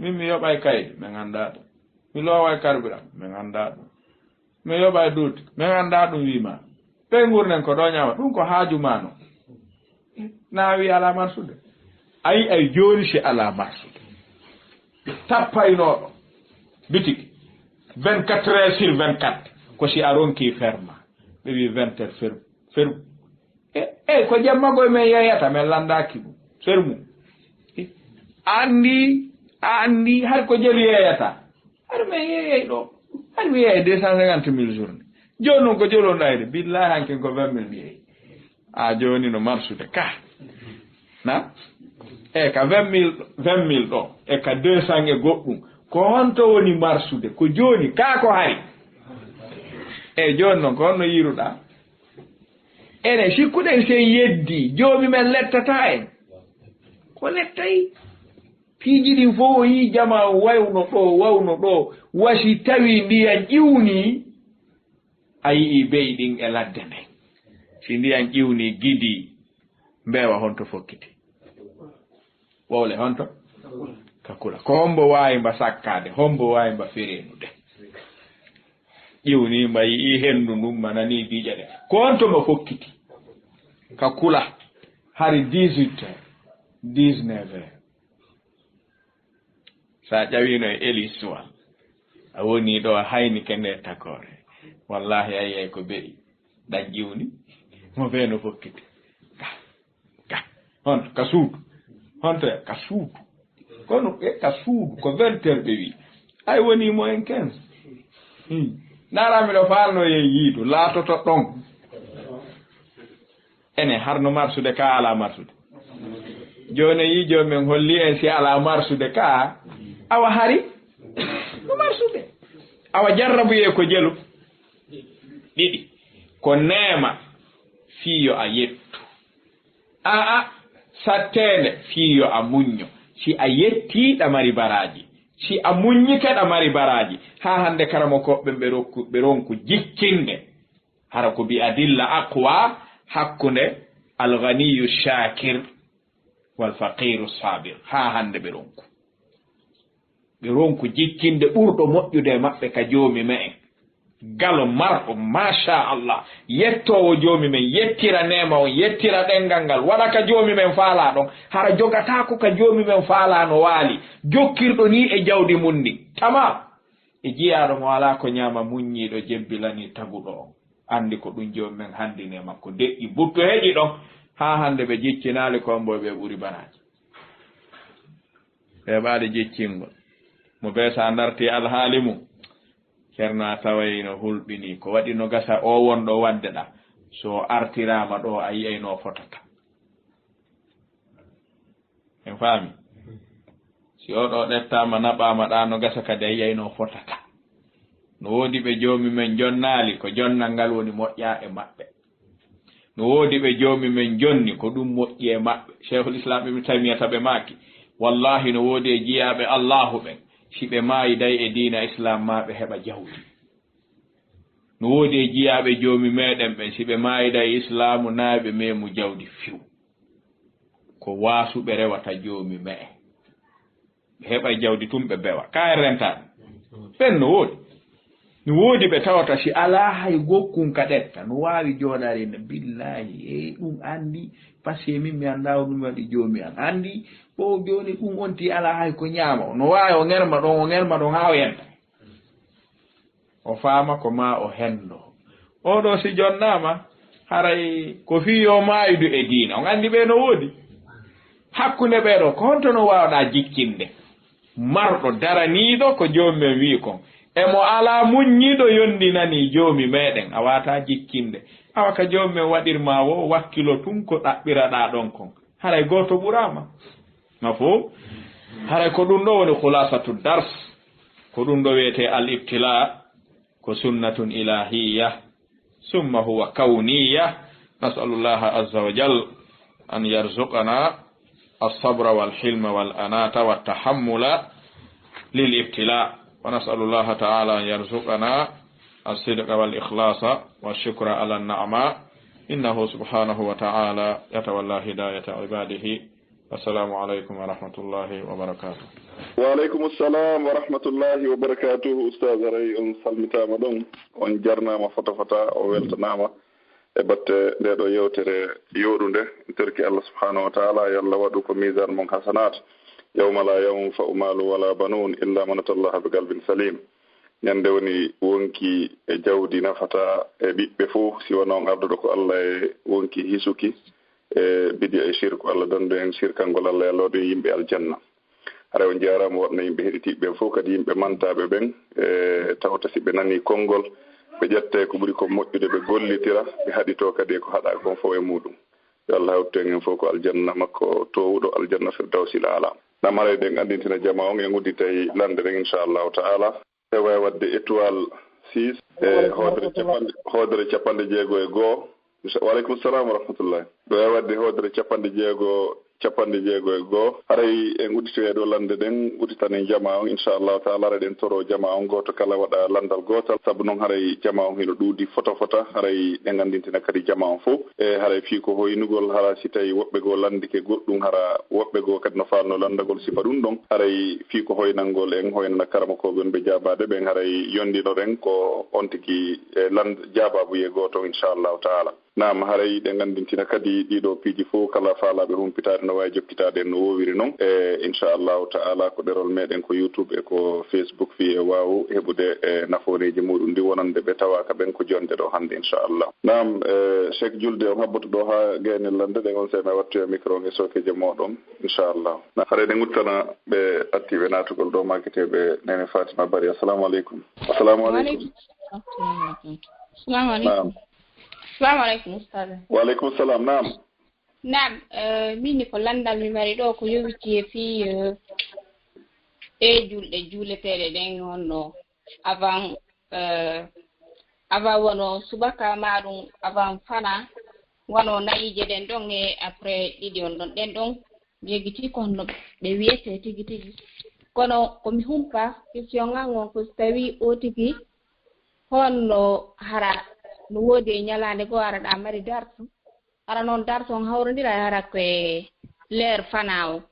min mi yoɓay kayde mi ganda ɗum mi looway carburant mi ganda ɗum mi yoɓay duuti mi ganda ɗum wima ɓe gurnen ko ɗo ñawa ɗum ko haaju ma no na wi ala marsude ay joni si ala marsude tappaynoɗo bitiki 24 heures sur 24 ko si a ronki ferma ɓe wi 20 heures fermu ko jammagoye men yeyata men landaki ɗum fermu andi hay ko jeli yeyata har men yeyey ɗo har mi yeeye 250 000 journée joni noon ko jolonɗayde billahi hanken ko 20 000 mi yeeyi a joni no marsude ka na ka 20 000 ɗo ka 200 e goɗɗum ko honto woni marsude ko joni ka ko hari joni noon ko honno yiruɗa ene sikkuɗen sen yeddi joomi men lettata en ko lettay piiji ɗin fof o yi jama wawno ɗo wasi tawi ndiyan ƴiwni a yii bey ɗin e ladde nden si ndiyan ƴiwni gidi mbewa honto fokkiti wowle honto kakula ko hombo wawi mba sakkade hombo wawi mba ferenude ƴiwni mba yii hendu ndum ma nani biija ɗe ko honto mba fokkiti kakula hari 18 heures 19 heures sa ƴawino e élissoir a woni ɗo hayni kende takore wallahi ayiyay ko beɗi ɗan ƴiwni mo ɓeeno fokkiti honto ka suudu honto ka suudu kono ka suudu ko 20 heures ɓe wi ay woni mo en 15 narami ɗo falno ye yiidu laatoto ɗon ene harno marsude ka ala marsude joni yi jomen holli en si ala marsude ka awa hari no marsude awa jarrabuye ko jelu ɗiɗi ko neema fiyo a yettu sattende fiyo a muñño si a yetti ɗamari baraji si a muññike ɗamari baraji ha hande karamo koɓɓe ɓe ronku jikkinde hara ko bi adilla aqwa hakkunde alganiyu shakir wal faqiru sabir ha hande ɓe ronku jikkinde ɓurɗo moƴƴude maɓɓe ka joomi me en galo marɗo machallah yettowo joomi men yettira nema on yettira ɗengal ngal waɗa ka joomi men faala ɗon hara jogatako ka joomi men faala no waali jokkirɗo ni e jawdi mum ndi tamam e jiyaɗo mo wala ko ñaama muññiɗo jebbilani taguɗo on andi ko ɗum joomi men handine makko deƴƴi butto heƴi ɗon ha hande ɓe jiccinali komboy ɓe ɓuri baraji heɓade jiccingol mo be sa darti alhaali mum ceerno a taway no hulɓini ko waɗi no gasa o wonɗo wadde ɗa so artirama ɗo a yiyay no fotata en faami si oɗo ɗettama naɓama ɗa no gasa kadi a yiyay no fotata no woodi ɓe joomi men jonnaali ko jonnal ngal woni moƴƴa e maɓɓe no woodi ɓe joomi men jonni ko ɗum moƴƴi e maɓɓe cheikhul islam ibnu taymiyata ɓe maaki wallahi no woodi e jiyaɓe allahu ɓen si ɓe maayi day e diina islam ma ɓe heɓa jawdi no woodi e jiyaɓe joomi meɗen ɓen si ɓe maayi day islamu naaɓe memu jawdi fiw ko waasuɓe rewata joomi me en ɓe heɓa jawdi tum ɓe bewa ka rentaɓe ɓen no woodi ɓe tawata si ala hay gokkun ka ɗetta no waawi jooɗare ne billahi ɗum andi par ce que min mi annda ɗum waɗi joomi an andi o joni ɗum onti ala hay ko ñaama no waawi o ŋerma ɗon ha o yenta o faama ko ma o henndo oɗo si jonnama haray ko fiyo maaydu e diina on andi ɓe no woodi hakkunde ɓeɗo ko honto no wawɗa jikkinde marɗo daraniiɗo ko joomi men wi kon emo ala muññiɗo yondinani joomi meɗen a wata jikkinde awa ka joomi men waɗirma wo wakkilo tun ko ɗaɓɓiraɗa ɗon kon haray goto ɓurama ma fo hara ko ɗum ɗo woni khulasatu dars ko ɗum ɗo wiyete al ibtila ko sunnatun ilahiyya summa huwa kawniyya nas'alullaha azza wa jal an yarzuqana الصبر والحلم والأناة والتحمل للابتلاء ونسأل الله تعالى أن يرزقنا الصدق والإخلاص والشكر على النعماء إنه سبحانه وتعالى يتولى هداية عباده السلام عليكم ورحمة الله وبركاته. وعليكم السلام ورحمة الله وبركاته. أستاذ ري سلمتا مدون on jarnama fota fota o weltanama e batte nde ɗo yewtere yoɗunde terki Allah subhanahu wa ta'ala yalla waɗu ko misane mon hasanat yawma la yanfa'u malu wala banun illa man atallaha bi qalbin salim. ñande woni wonki e jawdi nafata e ɓiɓɓe fof si wona on arduɗo ko Allah e wonki hisuki e bidia e shirku Allah dandu en shirkangol Allah e lawde yimɓe aljanna. hara on jarama waɗno yimɓe heɗitiɓe fof kadi yimɓe mantaɓe ɓen e tawta si ɓe nani konngol ɓe ƴette ko ɓuri ko moƴƴude ɓe gollitira ɓe haɗito kadi ko haɗa kon fof e muɗum yo Allah hawten en fof ko aljanna makko towuɗo aljanna firdawsil ala. nam haray ɗen andintina jama on en udditay lande ɗen inchallahu ta'ala e way wadde étoile 6 e hoodere capanɗe jeego e goho. Waleykum salam wa rahmatullahi. ɗo way wadde hoodere capanɗe jeego e goho haray en udditoye ɗo lande ɗen udditanen jama on inchallahu taala ara ɗen toro jama on goto kala waɗa landal gotal saabu noon haray jama on hino ɗuuɗi fota fota haray ɗen gandintina kadi jama on fof e haray fii ko hoynugol hara si tawi woɓɓe goo landike goɗɗum hara woɓɓe goo kadi no falno landagol sifa ɗum ɗon haray fii ko hoynalngol en hoynana karamakoɓe on ɓe jabade ɓen haray yondinoɗen ko on tigi jababuye goto inchallahu taala. Naam haray ɗe gandintina kadi ɗiɗo piiji fof kala faalaɓe humpitade no wawi jokkitade en no wowiri noon e inchallahu ta'ala ko ɗerol meɗen ko YouTube e ko Facebook fi e waw heɓude e naforeji muɗum ndi wonande ɓe tawaka ɓen ko jonde ɗo hande inchallah. Naam Cheikh Julde on habboto ɗo ha gaynellande ɗen on sema wattu e micro e sokeje moɗon inchallah. haray ɗe guttana ɓe attiɓe natugol ɗo makketeɓe nene Fatima Bari. Assalamu aleykum. Assalamu aleykum. Assalamu alaikum Ustaz. Wa alaikum salam. Naam. Naam, mini ko landal mi mari ɗo ko yowiti e fi e juuleteɗe ɗen honno avant wono subaka maɗum avant fana wono nayije ɗen ɗon e après ɗiɗi on ɗon ɗen ɗon jegiti ko honno ɓe wiyete tigi tigi kono komi humpa question ngan on ko so tawi o tigi honno hara no woodi e ñalaande goo araɗa mari darto ara noon darto on hawrodira e hara koye leer fana o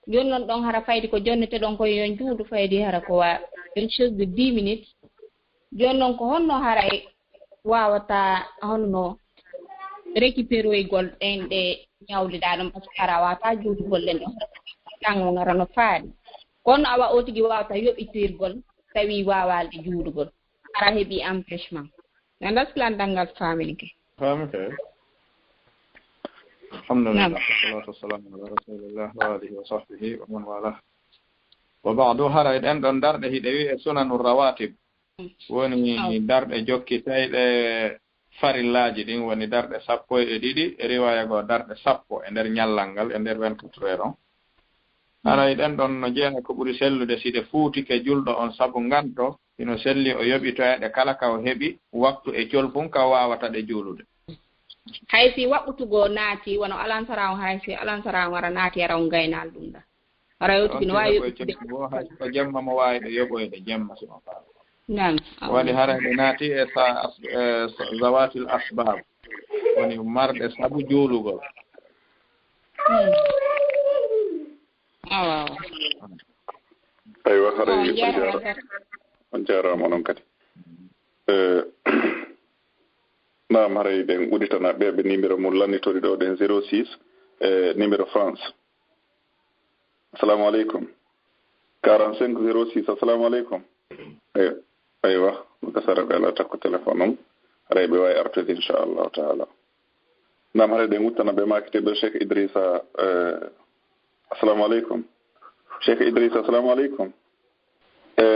joni noon ɗon hara faydi ko jonnete ɗon koye yon juudu faydi hara ko wa quelque chose de 10 minutes joni noon ko honno hara wawata honno récupéroygol ɗen ɗe ñawliɗa ɗon par ce que hara wawata juutugol ɗen ɗon ɗan o ngara no faaɗi kono awa o tigi wawata yoɓitirgol tawi wawalde juutugol ara heeɓi empêchement. Nandas landangal family. Family. Alhamdulillah. Wassalatu wassalamu ala rasulillah wa alihi wa sahbihi wa man wala. Wa ba'du hara en don darde hide wi e sunanur rawatib. Woni darde jokkitayde farillaji din woni darde 12 e riwaya go darde 10 e der nyallangal e der 24 heures. Hara en don no jeena ko buri sellude side fuuti ke juldo on sabu nganto ino selli o yoɓitoyɗe kala ka o heɓi waktu e colfum ka wawata ɗe juulude hay si waɓɓutugo naati wono alansara o hay si alansara o wara naati ara on gaynal ɗum ɗa ara yewtuki no wawi yoɓitude ko jemma mo wawi ɗe yoɓoyde jemma simo faa nam waɗi hara ɗe naati e zawatil asbab woni marɗe sabu juulugol awa aywa hara on jarama noon kadi naam haray ɗen uɗitana ɓeɓe numéro mum lannitori ɗo ɗen 06 e numéro France. Assalamu aleykum 45 06. Assalamu aleykum. aywa gasara ɓe ala takko téléphone on haray ɓe wawi artude inchallahu taala. naam haray ɗen uttana ɓe makketeɓe Cheikh Idrissa. Assalamu aleykum Cheikh Idrissa. Assalamu aleykum.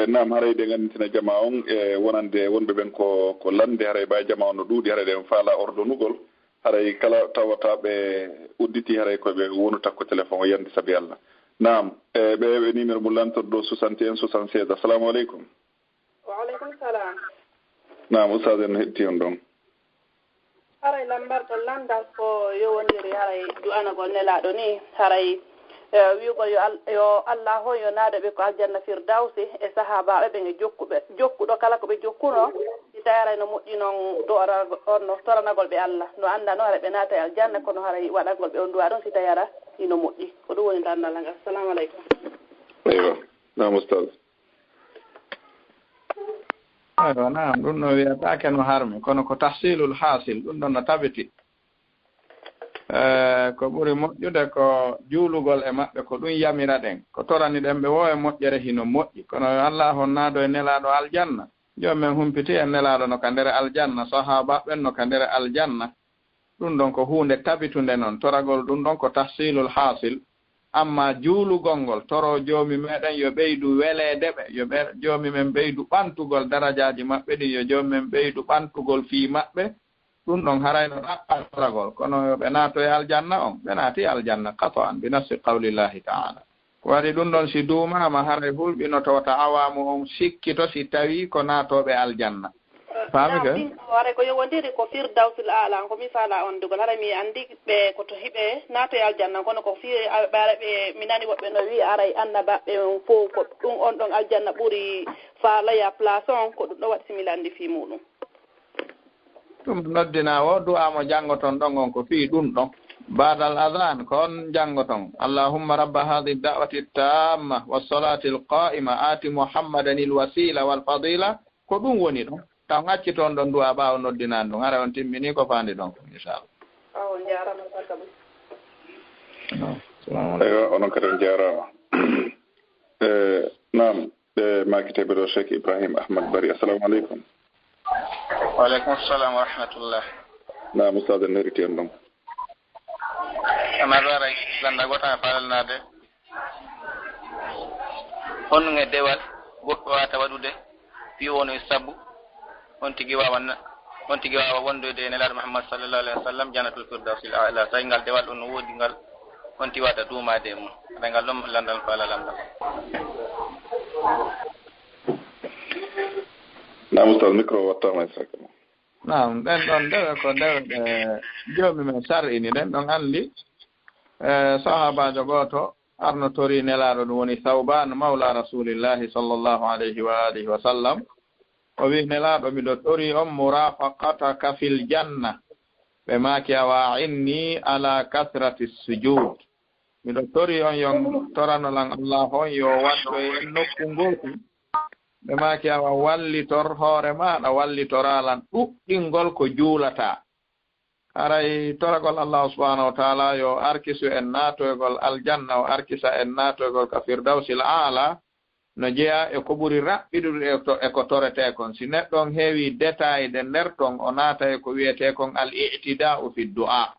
Naam haray ɗe gandintina jama on e wonande wonɓe ɓen ko lande haray ɓa jama on no ɗuuɗi haray ɗen faala ordonugol haray kala tawata ɓe udditi haray koɓe wonu takko téléphone o yandi saabi Allah Naam, ɓe numéro mo lantorɗo 61 76. Assalamu aleykum. Wa aleykum salam. Naam, Oustaz en hetti on ɗon. Haray lambarɗo landal ko yowondiri haray du'anagol nelaɗo ni haray wiugol yo Allah ho yo naada ɓe ko aljanna firdawsi e sahabaɓe ɓe jokkuɗo kala ko ɓe jokkuno si tawi haray no moƴƴi noon no toranagol ɓe Allah no anda no haray ɓe naata e aljanna kono haray waɗagol ɓe on duwa ɗon si tawi ara ino moƴƴi ko ɗum woni landal ngal. Assalamu aleykum. Eywa, naam Oustaz. Aywa naam, ɗum no wiyataake no harmi kono ko tahsilul hasil ɗum ɗon no tabiti. Ko ɓuri moƴƴude ko juulugol e maɓɓe ko ɗum yamira ɗen ko torani ɗen ɓe wo e moƴƴere hino moƴƴi kono Allah hon naado e nelaaɗo aljanna joni men humpiti e nelaaɗo no ka ndere aljanna sahabaɓen no ka ndere aljanna ɗum ɗon ko hunde tabitunde noon toragol ɗum ɗon ko tahsilul hasil amma juulugol ngol toro joomi meɗen yo ɓeydu weleede ɓe yo joomi men ɓeydu ɓantugol darajaji maɓɓe ɗin yo joomi men ɓeydu ɓantugol fii maɓɓe ɗum ɗon harayno ɗaɓɓal toragol kono ɓe naato e aljanna on ɓe naati aljanna kato an bi nafsi qawlillahi taala ko waɗi ɗum ɗon si duumama haray hulɓinotota awamu on sikkito si tawi ko naatoɓe aljanna faami ke haray ko yowondiri ko firdawsil ala ko misala on dugol haray mi andi ɓe koto hiɓe naato e aljanna kono ko fi ɓe mi nani woɓɓe no wi aray annabaɓe on fof ko ɗum on ɗon aljanna ɓuuri faalaya place on ko ɗum ɗo waɗi similandi fi muɗum ɗum noddina o du'amo janngoton ɗon on ko fii ɗum ɗon badal adhan ko on janngoton allahumma rabba hadi da'wati tamma wassalati alqa'ima ati muhammadan alwasila walfadila ko ɗum woni ɗon taw ŋacci toon ɗon du'a ɓaawa noddinani ɗum hara on timmini ko faandi ɗon inchallah awo jarama barka eywa onon kadi on jarama nam ɓe makiteɓe ɗo Cheikh Ibrahim Ahmad Bari assalamu aleykum. Waaleykum salam wa rahmatullah. Naam Oustaz en heriti en ɗon. Amaɗo ara landa goto a falalnade honnuge dewal goɗɗo wata waɗude fi wono e sabbu on tigi wawa wondude e nelaɗo Muhammad sallallahu alayhi wa sallam jannatul firdawsil a'la tawi ngal dewal ɗon no woodi ngal on ti wata duumade e mum aɗa ngal ɗon landal falalamɗam. Naam Oustaz micro wattama e sakama. Naam ɗen ɗon ndewe ko ndewe ɓe joomi men sar'ini ɗen ɗon anndi sahabajo gooto arno tori nelaaɗo ɗum woni Thawban mawla rasulillahi sallllahu alayhi wa alihi wa sallam o wi nelaaɗo miɗo tori on murafaqataka fil janna ɓe maaki awa inni ala kasrati sujud miɗo tori on yon toranolan Allah on yo waddo e nokku ngolku ɓe maaki awa wallitor hoore maɗa wallitoralan ɗuɗɗingol ko juulata haray toragol Allah subhanahu wa taala yo arkisu en naatoygol aljanna o arkisa en naatoygol ka firdawsil aala no jeeya e ko ɓuri raɓɓiɗude e ko torete kon si neɗɗo on heewi détail de nder ton o naata e ko wiyete kon al i'tida'u fi du'a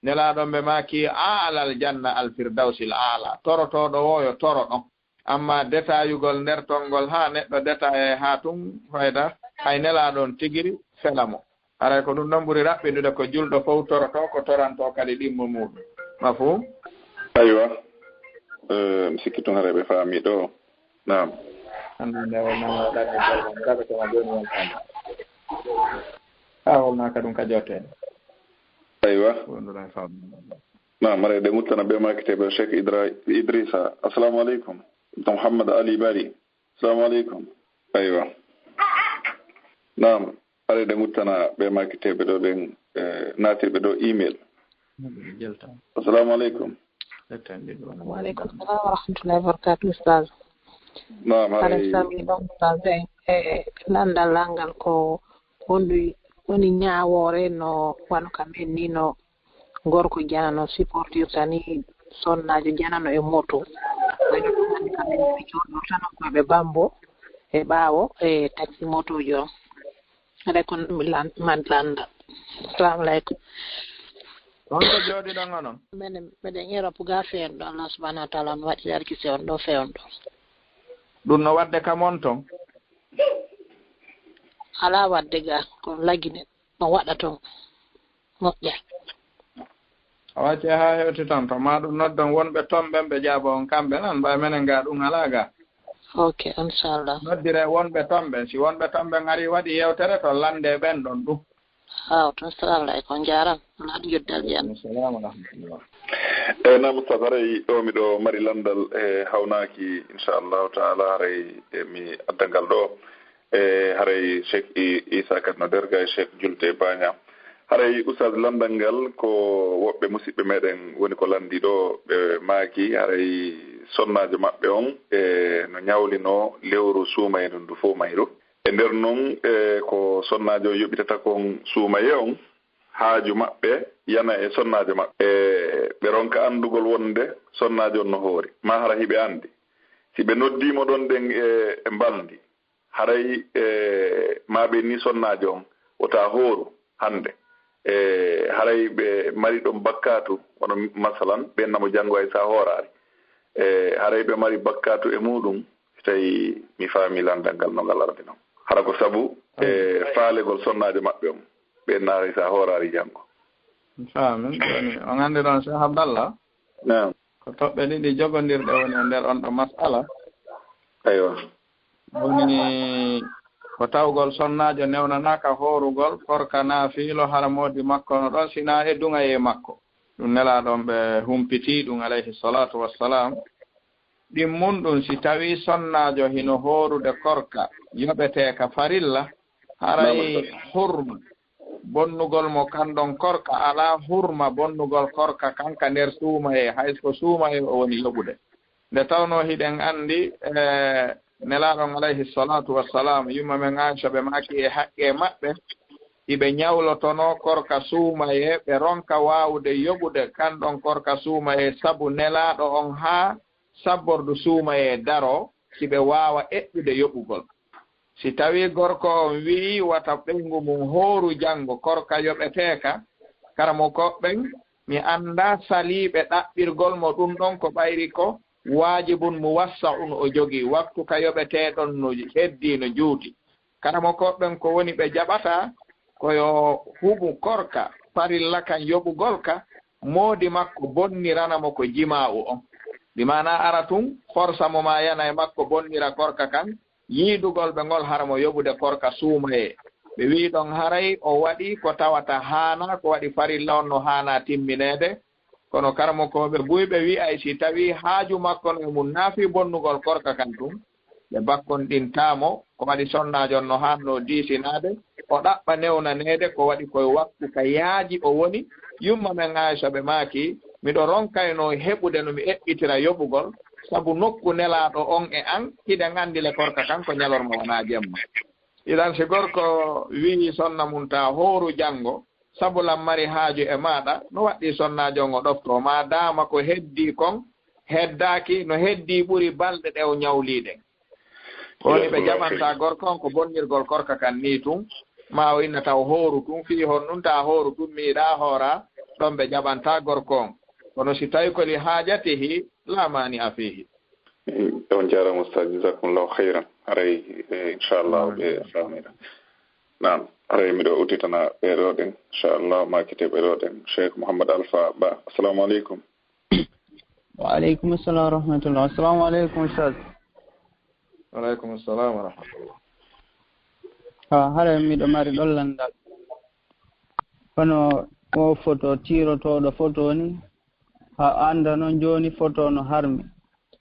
nelaaɗon ɓe maaki aalal janna al firdawsil aala torotoɗo wo yo toro ɗon amma détaillugol nder tongol ha neɗɗo détail ha tun fayda hay nelaaɗon tigiri felamo haray ko ɗum ɗon ɓuri raɓɓiɗude ko julɗo fof toroto ko toranto kadi ɗimmo muɗum mafhum aywa mi sikki tun haray ɓe faami ɗo naam annde wonno ɗaɗi raɓe toma joni won faami ha wolna ka ɗum ka jotte aywa wonɗuɗa faam naam haray ɗe muttana ɓe makiteɓe Cheikh Idrissa assalamu aleykum Mouhammad Ali Bari assalamu aleykum aywa naam haray ɗe muttana ɓe makiteɓe ɗo ɓen natirɓe ɗo email assalamu aleykum. Waaleykum salam wa rahmatullahi wa barakatuh Oustaz. Naam haray sami ɗon Oustaz e landal langal ko woni ñaawore no wano kamen ni no gorko janano supportirta ni sonnajo janano e moto wayno ɗum hannde kamen ɓe joɗortano koɓe bambo e ɓaawo e taxi moto jo aɗa ko man landa assalamu aleykum on ko jooɗiɗon onon meɗen Europe ga fewn ɗo Allah subhanahu wa taala no waɗi arkise on ɗo fewn ɗo ɗum no wadde kam on ton ala wadde ga ko lagine no waɗa ton moƴƴa wacce ha hewti tan to ma ɗum noddon wonɓe tomɓen ɓe jaabo on kamɓe nan mbay menen ga ɗum alaga ok inchallah noddire wonɓe tomɓen si wonɓe tomɓen ari waɗi yewtere to lande ɓen ɗon ɗum to inchallah ko jaram naɗu joddal jan assalamu rahmatullah na Oustaz haray ɗo miɗo mari landal hawnaki inchallahu taala haray mi addangal ɗo haray cheikh Isa kadi no derga e cheikh Julte Baña haray Oustaz landal ngal ko woɓɓe musidɓe meɗen woni ko landi ɗo ɓe maaki haray sonnajo maɓɓe on no ñawlino lewru suumayru ndu fof mayru e nder noon ko sonnajo yoɓitata kon suumaye on haaju maɓɓe yana e sonnajo maɓɓe ɓe ronka andugol wonde sonnajo on no hoori ma hara hiɓe andi si ɓe noddimo ɗon ɗen e mbaldi haray maɓe ni sonnajo on wota hooru hande haray ɓe mari ɗon bakkatu wono masalan ɓe namo janngo ay sa hoorari haray ɓe mari bakkatu e muɗum tawi mi faami landal ngal no ngal arde noon hara ko sabu faalegol sonnajo maɓɓe on ɓe naari sa hoorari janngo faami woni on andi ɗon Cheikh Abdallah ko toɓɓe ɗiɗi jogondirɗe woni e nder on ɗo masala aywa woni ko tawgol sonnajo newnanaka hoorugol korka naafiilo hara moodi makko no ɗon sina e dungaye makko ɗum nelaɗon ɓe humpiti ɗum alayhi salatu wassalam ɗimmun ɗum si tawi sonnajo hino hoorude korka yoɓeteka farilla haray hurma bonnugol mo kanɗon korka ala hurma bonnugol korka kanka nder suumaye hayso suumaye o woni yoɓude nde tawno hiɗen andi nelaɗon alayhi salatu wassalam yumma men Aisha ɓe maki e haqqe maɓɓe iɓe ñawlotono korka suumaye ɓe ronka wawude yoɓude kanɗon korka suumaye sabu nelaɗo on ha sabbordu suumaye daro siɓe wawa eɓɓude yoɓugol si tawi gorko on wi wata ɓengu mum hooru janngo korka yoɓeteka karamo koɓɓen mi anda saliɓe ɗaɓɓirgol mo ɗum ɗon ko ɓayri ko waajibun mu wassa un o jogi waktu ka yoɓeteɗon no heddi no juuti karamo koɓɓen ko woni ɓe jaɓata koyo huɓu korka farilla kan yoɓugol ka moodi makko bonniranamo ko jima'u on dimana ara tun forsa mo ma yana e makko bonnira korka kan yiidugol ɓe ngol haramo yoɓude korka suumaye ɓe wi ɗon haray o waɗi ko tawata haana ko waɗi farilla on no haana timminede kono karamo koɓe buyɓe wi ay si tawi haaju makko no mum naafi bonnugol korka kan tum ɓe bakkon ɗintamo ko waɗi sonnajo no hanno diisinade o ɗaɓɓa newnanede ko waɗi koye waktu ka yaaji o woni yumma men Aisha ɓe maaki miɗo ronkayno heɓude no mi eɓɓitira yoɓugol sabu nokku nelaɗo on e an hiɗen andi le korka kan ko ñalorma wona jemma iɗan si gorko wi sonna mum ta hooru janngo sabu lam mari haaju e maɗa no waɗɗi sonnajo on o ɗofto ma dama ko heddi kon heddaki no heddi ɓuri balɗe ɗe o ñawliɗen koni ɓe jaɓanta gorko on ko bonnirgol korka kan ni tun ma o inna taw hooru tun fi hon ɗum ta hooru tun miiɗa hoora ɗon ɓe jaɓanta gorko on kono si tawi ko li haajatihi la mani a fihi on jarama Oustaz jazakumullahu khayran haray inchallah ɓe famira nam haray miɗo udditana ɓeɗoɗen inchallah makite ɓeɗoɗen Cheikh Mouhammad Alpha Ba assalamu aleykum wa aleykum assalam wa rahmatullah assalamu aleykum Oustaz waleykum assalam wa rahmatullah haray miɗo mari ɗon landal kono o photo tirotoɗo photo ni ha anda noon joni photo no harmi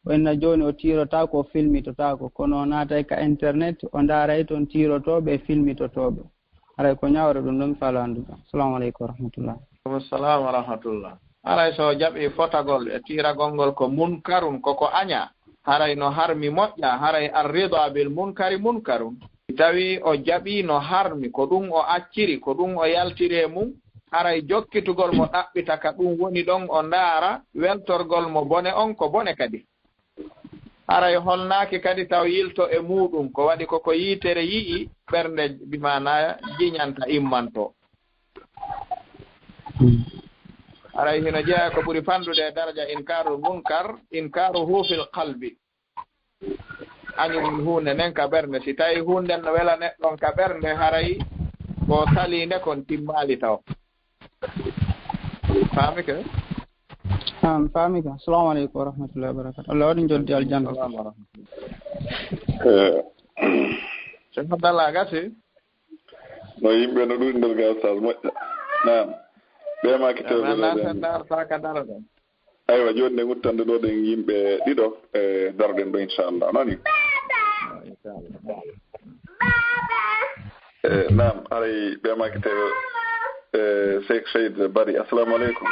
wenna joni o tirotako o filmitotako kono naatay ka internet o daaray toon tirotoɓe e filmitotoɓe haray ko ñawre ɗum ɗon mi faalo andude assalamu aleykum wa rahmatullah assalam wa rahmatullah haray so jaɓi fotagol e tiragol ngol ko munkarun koko aña haray no harmi moƴƴa haray arrida bil munkari munkarun tawi o jaɓi no harmi ko ɗum o acciri ko ɗum o yaltire mum haray jokkitugol mo ɗaɓɓita ka ɗum woni ɗon o ndaara weltorgol mo bone on ko bone kadi haray holnaaki kadi taw yilto e muɗum ko waɗi koko yiitere yi'i ɓernde bimana jiñanta immanto haray hino jeeya ko ɓuri fandude e daraja inkarul munkar inkaruhu fil qalbi añum hunde nden ka ɓernde si tawi hunden no wela neɗɗon ka ɓernde haray ko salinde kon timmali taw faami ke فاهمك. السلام عليكم ورحمة الله وبركاته. الله ودين جودي الجنة. Cheikh Abdallah gasi no yimɓe no ɗum nder gasal moƴƴa nam ɓema kitewɗe aywa joni nde guttande ɗo ɗen yimɓe ɗiɗo darɗen ɗo inchallah noni nam aray ɓema kitew Cheikh Saïd Bari assalamu aleykum.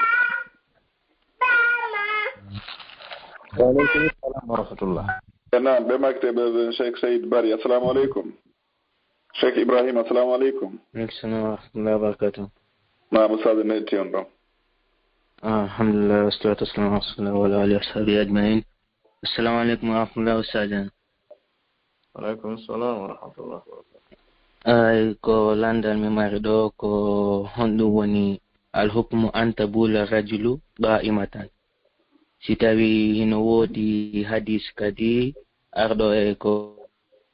وعليكم السلام ورحمة الله. نعم بمكتب الشيخ سيد باري السلام عليكم. شيخ إبراهيم السلام عليكم. وعليكم السلام ورحمة الله وبركاته. نعم أستاذ النيتيون دو. الحمد لله والصلاة والسلام على رسول الله وعلى آله وصحبه أجمعين. السلام عليكم ورحمة الله أستاذ. وعليكم السلام ورحمة الله وبركاته. ko landal mi mari ɗo ko honɗum woni alhukmu an tabula rajulu qa'imatan. Si tawi hino woodi hadis kadi arɗo e ko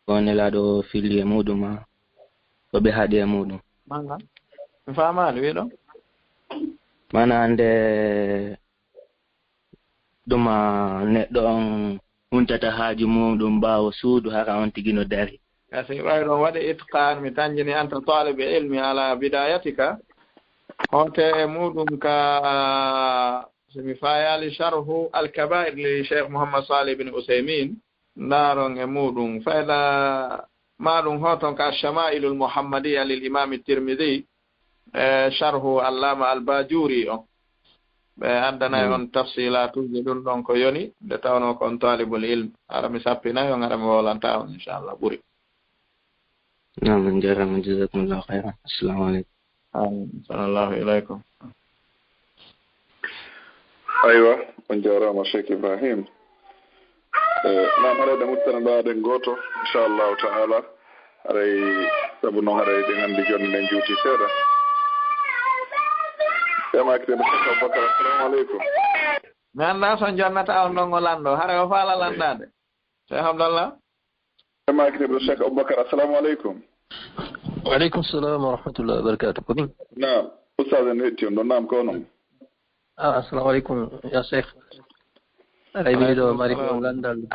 nelaɗo filli e muɗum ko ɓe haɗi e muɗum. Manga mi famani wiɗo mana ande ɗuma neɗɗo on huntata haaji muɗum ɓaawo suudu hara on tigi no dari. Kasi ɓawi ɗon waɗi itqan mi tanjini anta talibe ilmi ala bidayatika hote e muɗum ka سمي فايالي شرح الكبائر لشيخ محمد صالح بن عثيمين نارون امودون فإذا مالون هوتون كالشمائل المحمدية للإمام الترمذي شرح علامة الباجوري عندنا يون تفصيلات جدون دون كيوني دتاونو كون طالب العلم على مسابنا يون على مولانتاون إن شاء الله بوري. نعم جزاكم جزاكم الله خيرا. السلام عليكم. صلى الله إليكم. aywa on jarama Cheikh Ibrahim nam haɗa muttana mbaɗen goto inchallahu taala haray saabu noon haɗa ɗen andi jonde nden juuti seeɗa ɓemakiteɓe Cheikh Aboubacar assalamu aleykum. mi anda so jonnata on ɗon o lanɗo haɗa o faala landade Cheikh Abdallah. ɓemakiteɓe Cheikh Aboubacar assalamu aleykum. وعليكم السلام ورحمة الله وبركاته. نعم أستاذ نيتيون دون نعم كونهم. السلام عليكم يا شيخ. أنا بيدو ماريكو لندن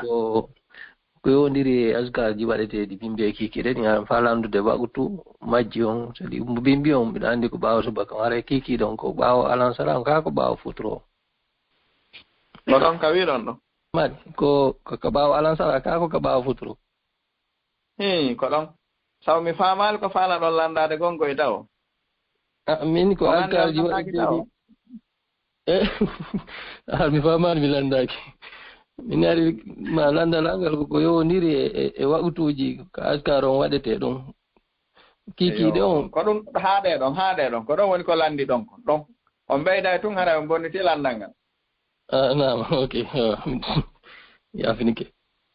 ko yondiri askar ji waɗeteɗi bimbi e kikiɗen ya falandude wagutu majji on sadi bimbi on mbiɗa andi ko ɓaawa subaka hara kiki ɗon ko ɓaawa alansalam ka ko ɓaawa futuro no ɗon ka wiɗon ɗo mari ko ɓaawa alansala ka ko ɓaawa futuro ko ɗon saw mi famali ko fala ɗon landade gongo e dawo min ko askar ji waɗeteɗi mi famani mi landaki mi ari ma landalangal ko yowndiri e waɓutuji ko askar on waɗete ɗum kikiɗe on ko ɗum haaɗe ɗon ko ɗon woni ko landi ɗon ko ɗon on ɓeyda tun hara on bonniti landal ngal nam ok yafinike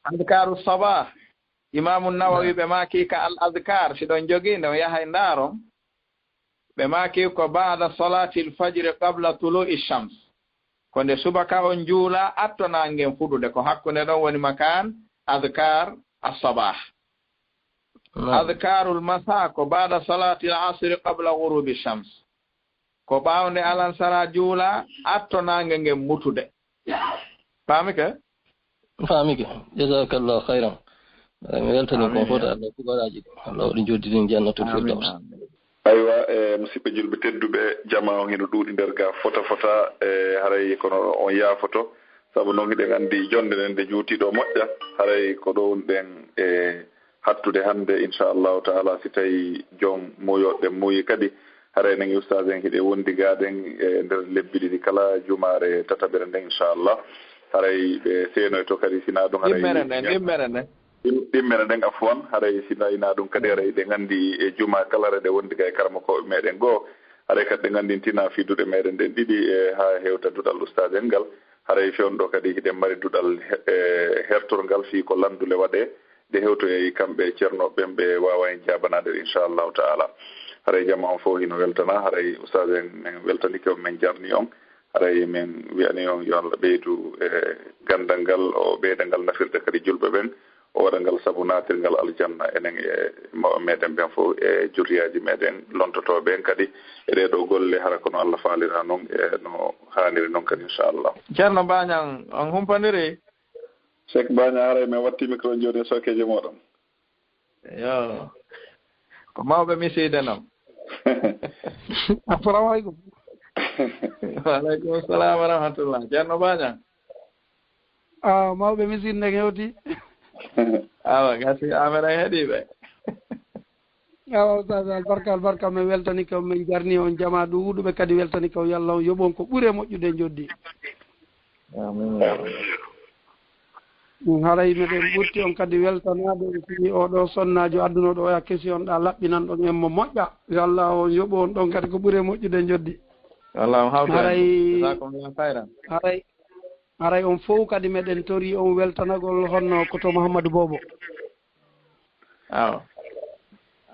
adkaru sabah imamu Nawawi ɓe maki ka al adkar si ɗon joginde on yahay ndaaron ɓe maki ko ba'da salati al-fajr qabla tulu'i shams ko nde subaka on juula attonangen fuɗude ko hakkunde ɗon woni makan adkar as-sabah. adkarul masa ko ba'da salati al-asr qabla ghurubi shams ko ɓawnde alansara juula attonangen ngen mutude famike jazakallahu khairan mi weltani ko fota Allah kuɓaraji Allah waɗi joddidin jannatul firdaus. aywa musidɓe julɓe tedduɓe jama on heno ɗuuɗi nder ga fota haray kono on yaafoto sabu noon hiɗen anndi jonde nden nde juutiɗo moƴƴa haray ko ɗo wonɗen hattude hannde inchallahu taala si tawi joom muyoɗen muuyi kadi haray nen ustad en hiɗe wondigaɗen e nder lebbi ɗiɗi kala jumaare tataɓere nden inchallah haray ɓe seenoy to kadi sina ɗum ɗimmere nden afwan haray si nayina ɗum kadi haray ɗe nganndi e juma kalare ɗe wondi kay karmakoɓe meɗen goo haray kadi ɗe nganndintina fidude meɗen ɗen ɗiɗi e ha hewta duɗal ustad en ngal haray fewno ɗo kadi hiɗen mari duɗal hertorgal fii ko landule waɗe nde hewtoye kamɓe ceernoɓen ɓe wawa en jabanade inchallahu taala haray jamma on fof hino weltana haray ustad en min weltanike on min jarni on haray min wiyani on yo Allah ɓeydu e gandal ngal o ɓeyda ngal nafirde kadi julɓe ɓen o waɗa ngal sabu natirngal aljanna enen e meɗen ɓen fof e juriyaji meɗen lontotoɓen kadi e ɗeɗo golle hara kono Allah faalira noon e no haniri non kan inchallah. Ceerno Bañang on humpandiri Cheikh Baña haray mi watti micro joni sokeje moɗon. Yo ko mawɓe miside noon. Assalamu alaikum. Wa alaikum assalam wa rahmatullah. Ceerno Bañang mawɓe miside nde hewti. awa gasi amere heeɗiɓe. Oustaz albarka mi weltani ko min jarni on jama ɗuuɗuɓe kadi weltani ko yallah on yoɓon ko ɓuure moƴƴude joddi. Amin. haray meɗen ɓurti on kadi weltanaɓe fi oɗo sonnajo addunoɗo oya question ɗa laɓɓinan ɗon en mo moƴƴa yallah on yoɓo on ɗon kadi ko ɓuure moƴƴude joddi. haray on fof kadi meɗen tori on weltanagol honno koto Mouhamadou Bobo. aw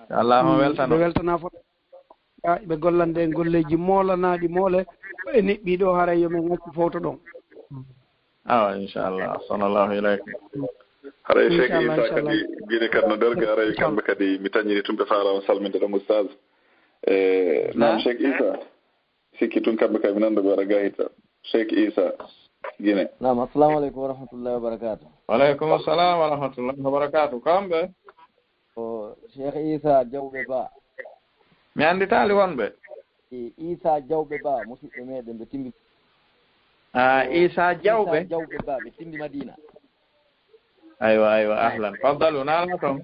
Allah weltana ɓe weltana fo ɓe gollande en golleji molanaɗi moole e neɓɓiɗo haray yomin ngacci fowto ɗon. awa inchallah sallallahu ilaykum. haray Cheikh Isa kadi guine kadi no derga haray kamɓe kadi mi tañini tumɓe faala on salminde ɗam oustaz nam Cheikh Isa sikki tun kamɓe kadi mi nanda ɓe waɗa gahita Cheikh Isa guine. Naam, assalamu alaikum wa rahmatullahi wa barakatuh. Wa alaikum assalam wa rahmatullahi wa barakatuh. Kamɓe o Cheikh Isa Jawɓe Ba. Mi anditali wonɓe. Isa Jawɓe Ba musidɓe meɗen ɓe timmi. Isa Jawɓe Ba ɓe timmi Madina. aywa ahlan faddalu nalna toon.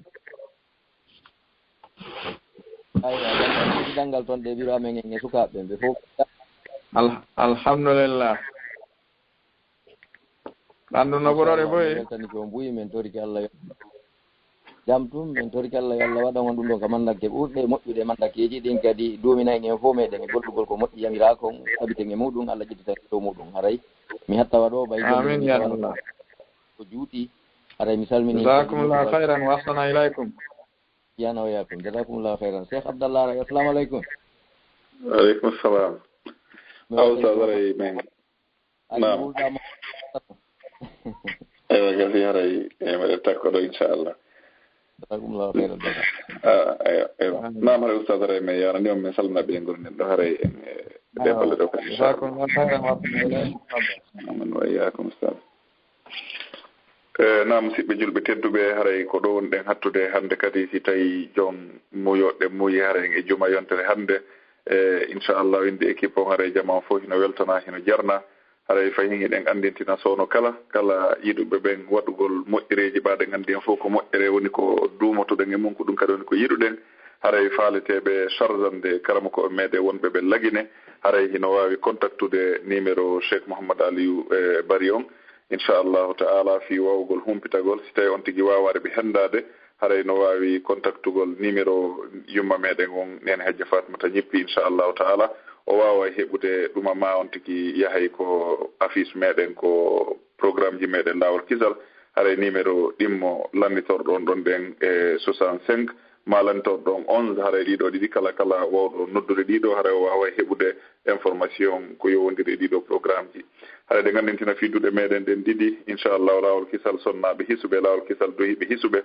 aywa dangal toon ɗe biro amen e sukaɓe ɓe fof. Alhamdulillah. Ɓandu no ɓurore boyi weltani ko mbuyi men toriki Allah jam tum men toriki Allah yo Allah waɗa on ɗum ɗo ko mandake ɓurɗe moƴƴude mandakeji ɗin kadi duuminayi en fof meɗen e gollugol ko moƴƴi yamira kon habiten e muɗum Allah jettita dow muɗum haray mi hattawa ɗo ɓay amin ya Allah ko juuti haray mi salmini jazakumullahu khairan wa assalamu ilaykum yana wayakum jazakumullahu khairan Cheikh Abdallah ray assalamu aleykum. Aleykum assalam. Oustaz haray men nam aywa gasi haray meɗen takkoɗo inchallah. jazakumullahu khairan. aywa nam haray oustaz haray men yarani on min salminaɓe e gonɗen ɗo haray en deballe ɗo kadi jazakumullahu khairan wa assalamu ilaykum. amin wa iyyakum oustaz. nam musidɓe julɓe tedduɓe haray ko ɗo wonɗen hattude hannde kadi si tawi joom muyoɗe muuyi haray e juma yontere hannde inchallah windi équipe on haray jama on fof hino weltana hino jarna haray fayin eɗen andintina sowno kala yiɗuɓe ɓen waɗugol moƴƴereji ɓaɗe gandi en fof ko moƴƴere woni ko dumotoɗen e mum ko ɗum kadi woni ko yiɗuɗen haray faaleteɓe chargande karama ko meɗe wonɓe ɓe lagine haray hino wawi contactude numéro Cheikh Mouhamadou Aliou Bari on inchallahu ta'ala fi wawgol humpitagol si tawi on tigui wawade ɓe hendade haray no wawi contactugol numéro yumma meɗen on nene Hajja Fatmata ñippi inchallahu ta'ala o wawa heɓude ɗuma ma on tigui yahay ko affiche meɗen ko programme ji meɗen Laawol Kisal haray numéro ɗimmo lannitorɗon ɗon ɗen e 65 ma lannitorɗon 11 haray ɗiɗo ɗiɗi kala wawɗo noddude ɗiɗo haray o wawa heɓude information ko yowodiri ɗiɗo programme ji haray ɗe gandintina fiddude meɗen ɗen ɗiɗi inchallah Laawol Kisal sonnaɓe hisuɓe Laawol Kisal dohiɓe hisuɓe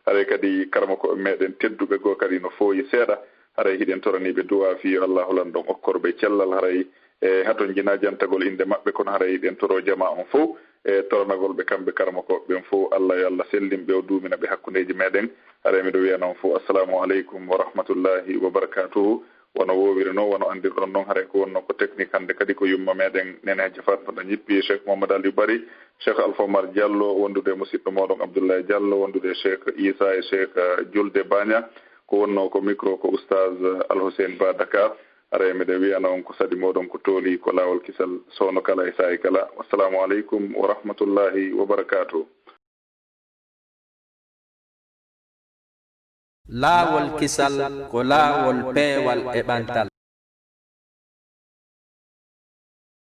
haray kadi karama ko meɗen tedduɓe goo kadi no fooyi seeɗa haray hiɗen toraniɓe duwa fi Allah holan ɗon okkorɓe cellal haray e haton jina jantagol inde maɓɓe kono haray hiɗen toro jama on fof e toranagol ɓe kamɓe karama ko ɓen fof Allah yo Allah sellimɓe o dumina ɓe hakkudeji meɗen haray miɗo wiyana on fof assalamu aleykum wa rahmatullahi wa barakatuhu wono wowiri noon wono andirɗon noon haray ko wonno ko technique hande kadi ko yumma meɗen nene Hajja Fatmata ñippi Cheikh Mouhamadou Aliou Bari Cheikh Alpha Omar Diallo wondude musidɗo moɗon Abdoulaye Diallo wondude Cheikh Isa e Cheikh Julde Bagna ko wonno ko micro ko Oustaz Alhouseine Ba Dakar haray miɗe wiyana on ko sadi moɗon ko tooli ko Laawol Kisal sowno kala e sayi kala wassalamu aleykum wa rahmatullahi wa barakatuh. Laawol Kisal ko laawol peewal e ɓantal.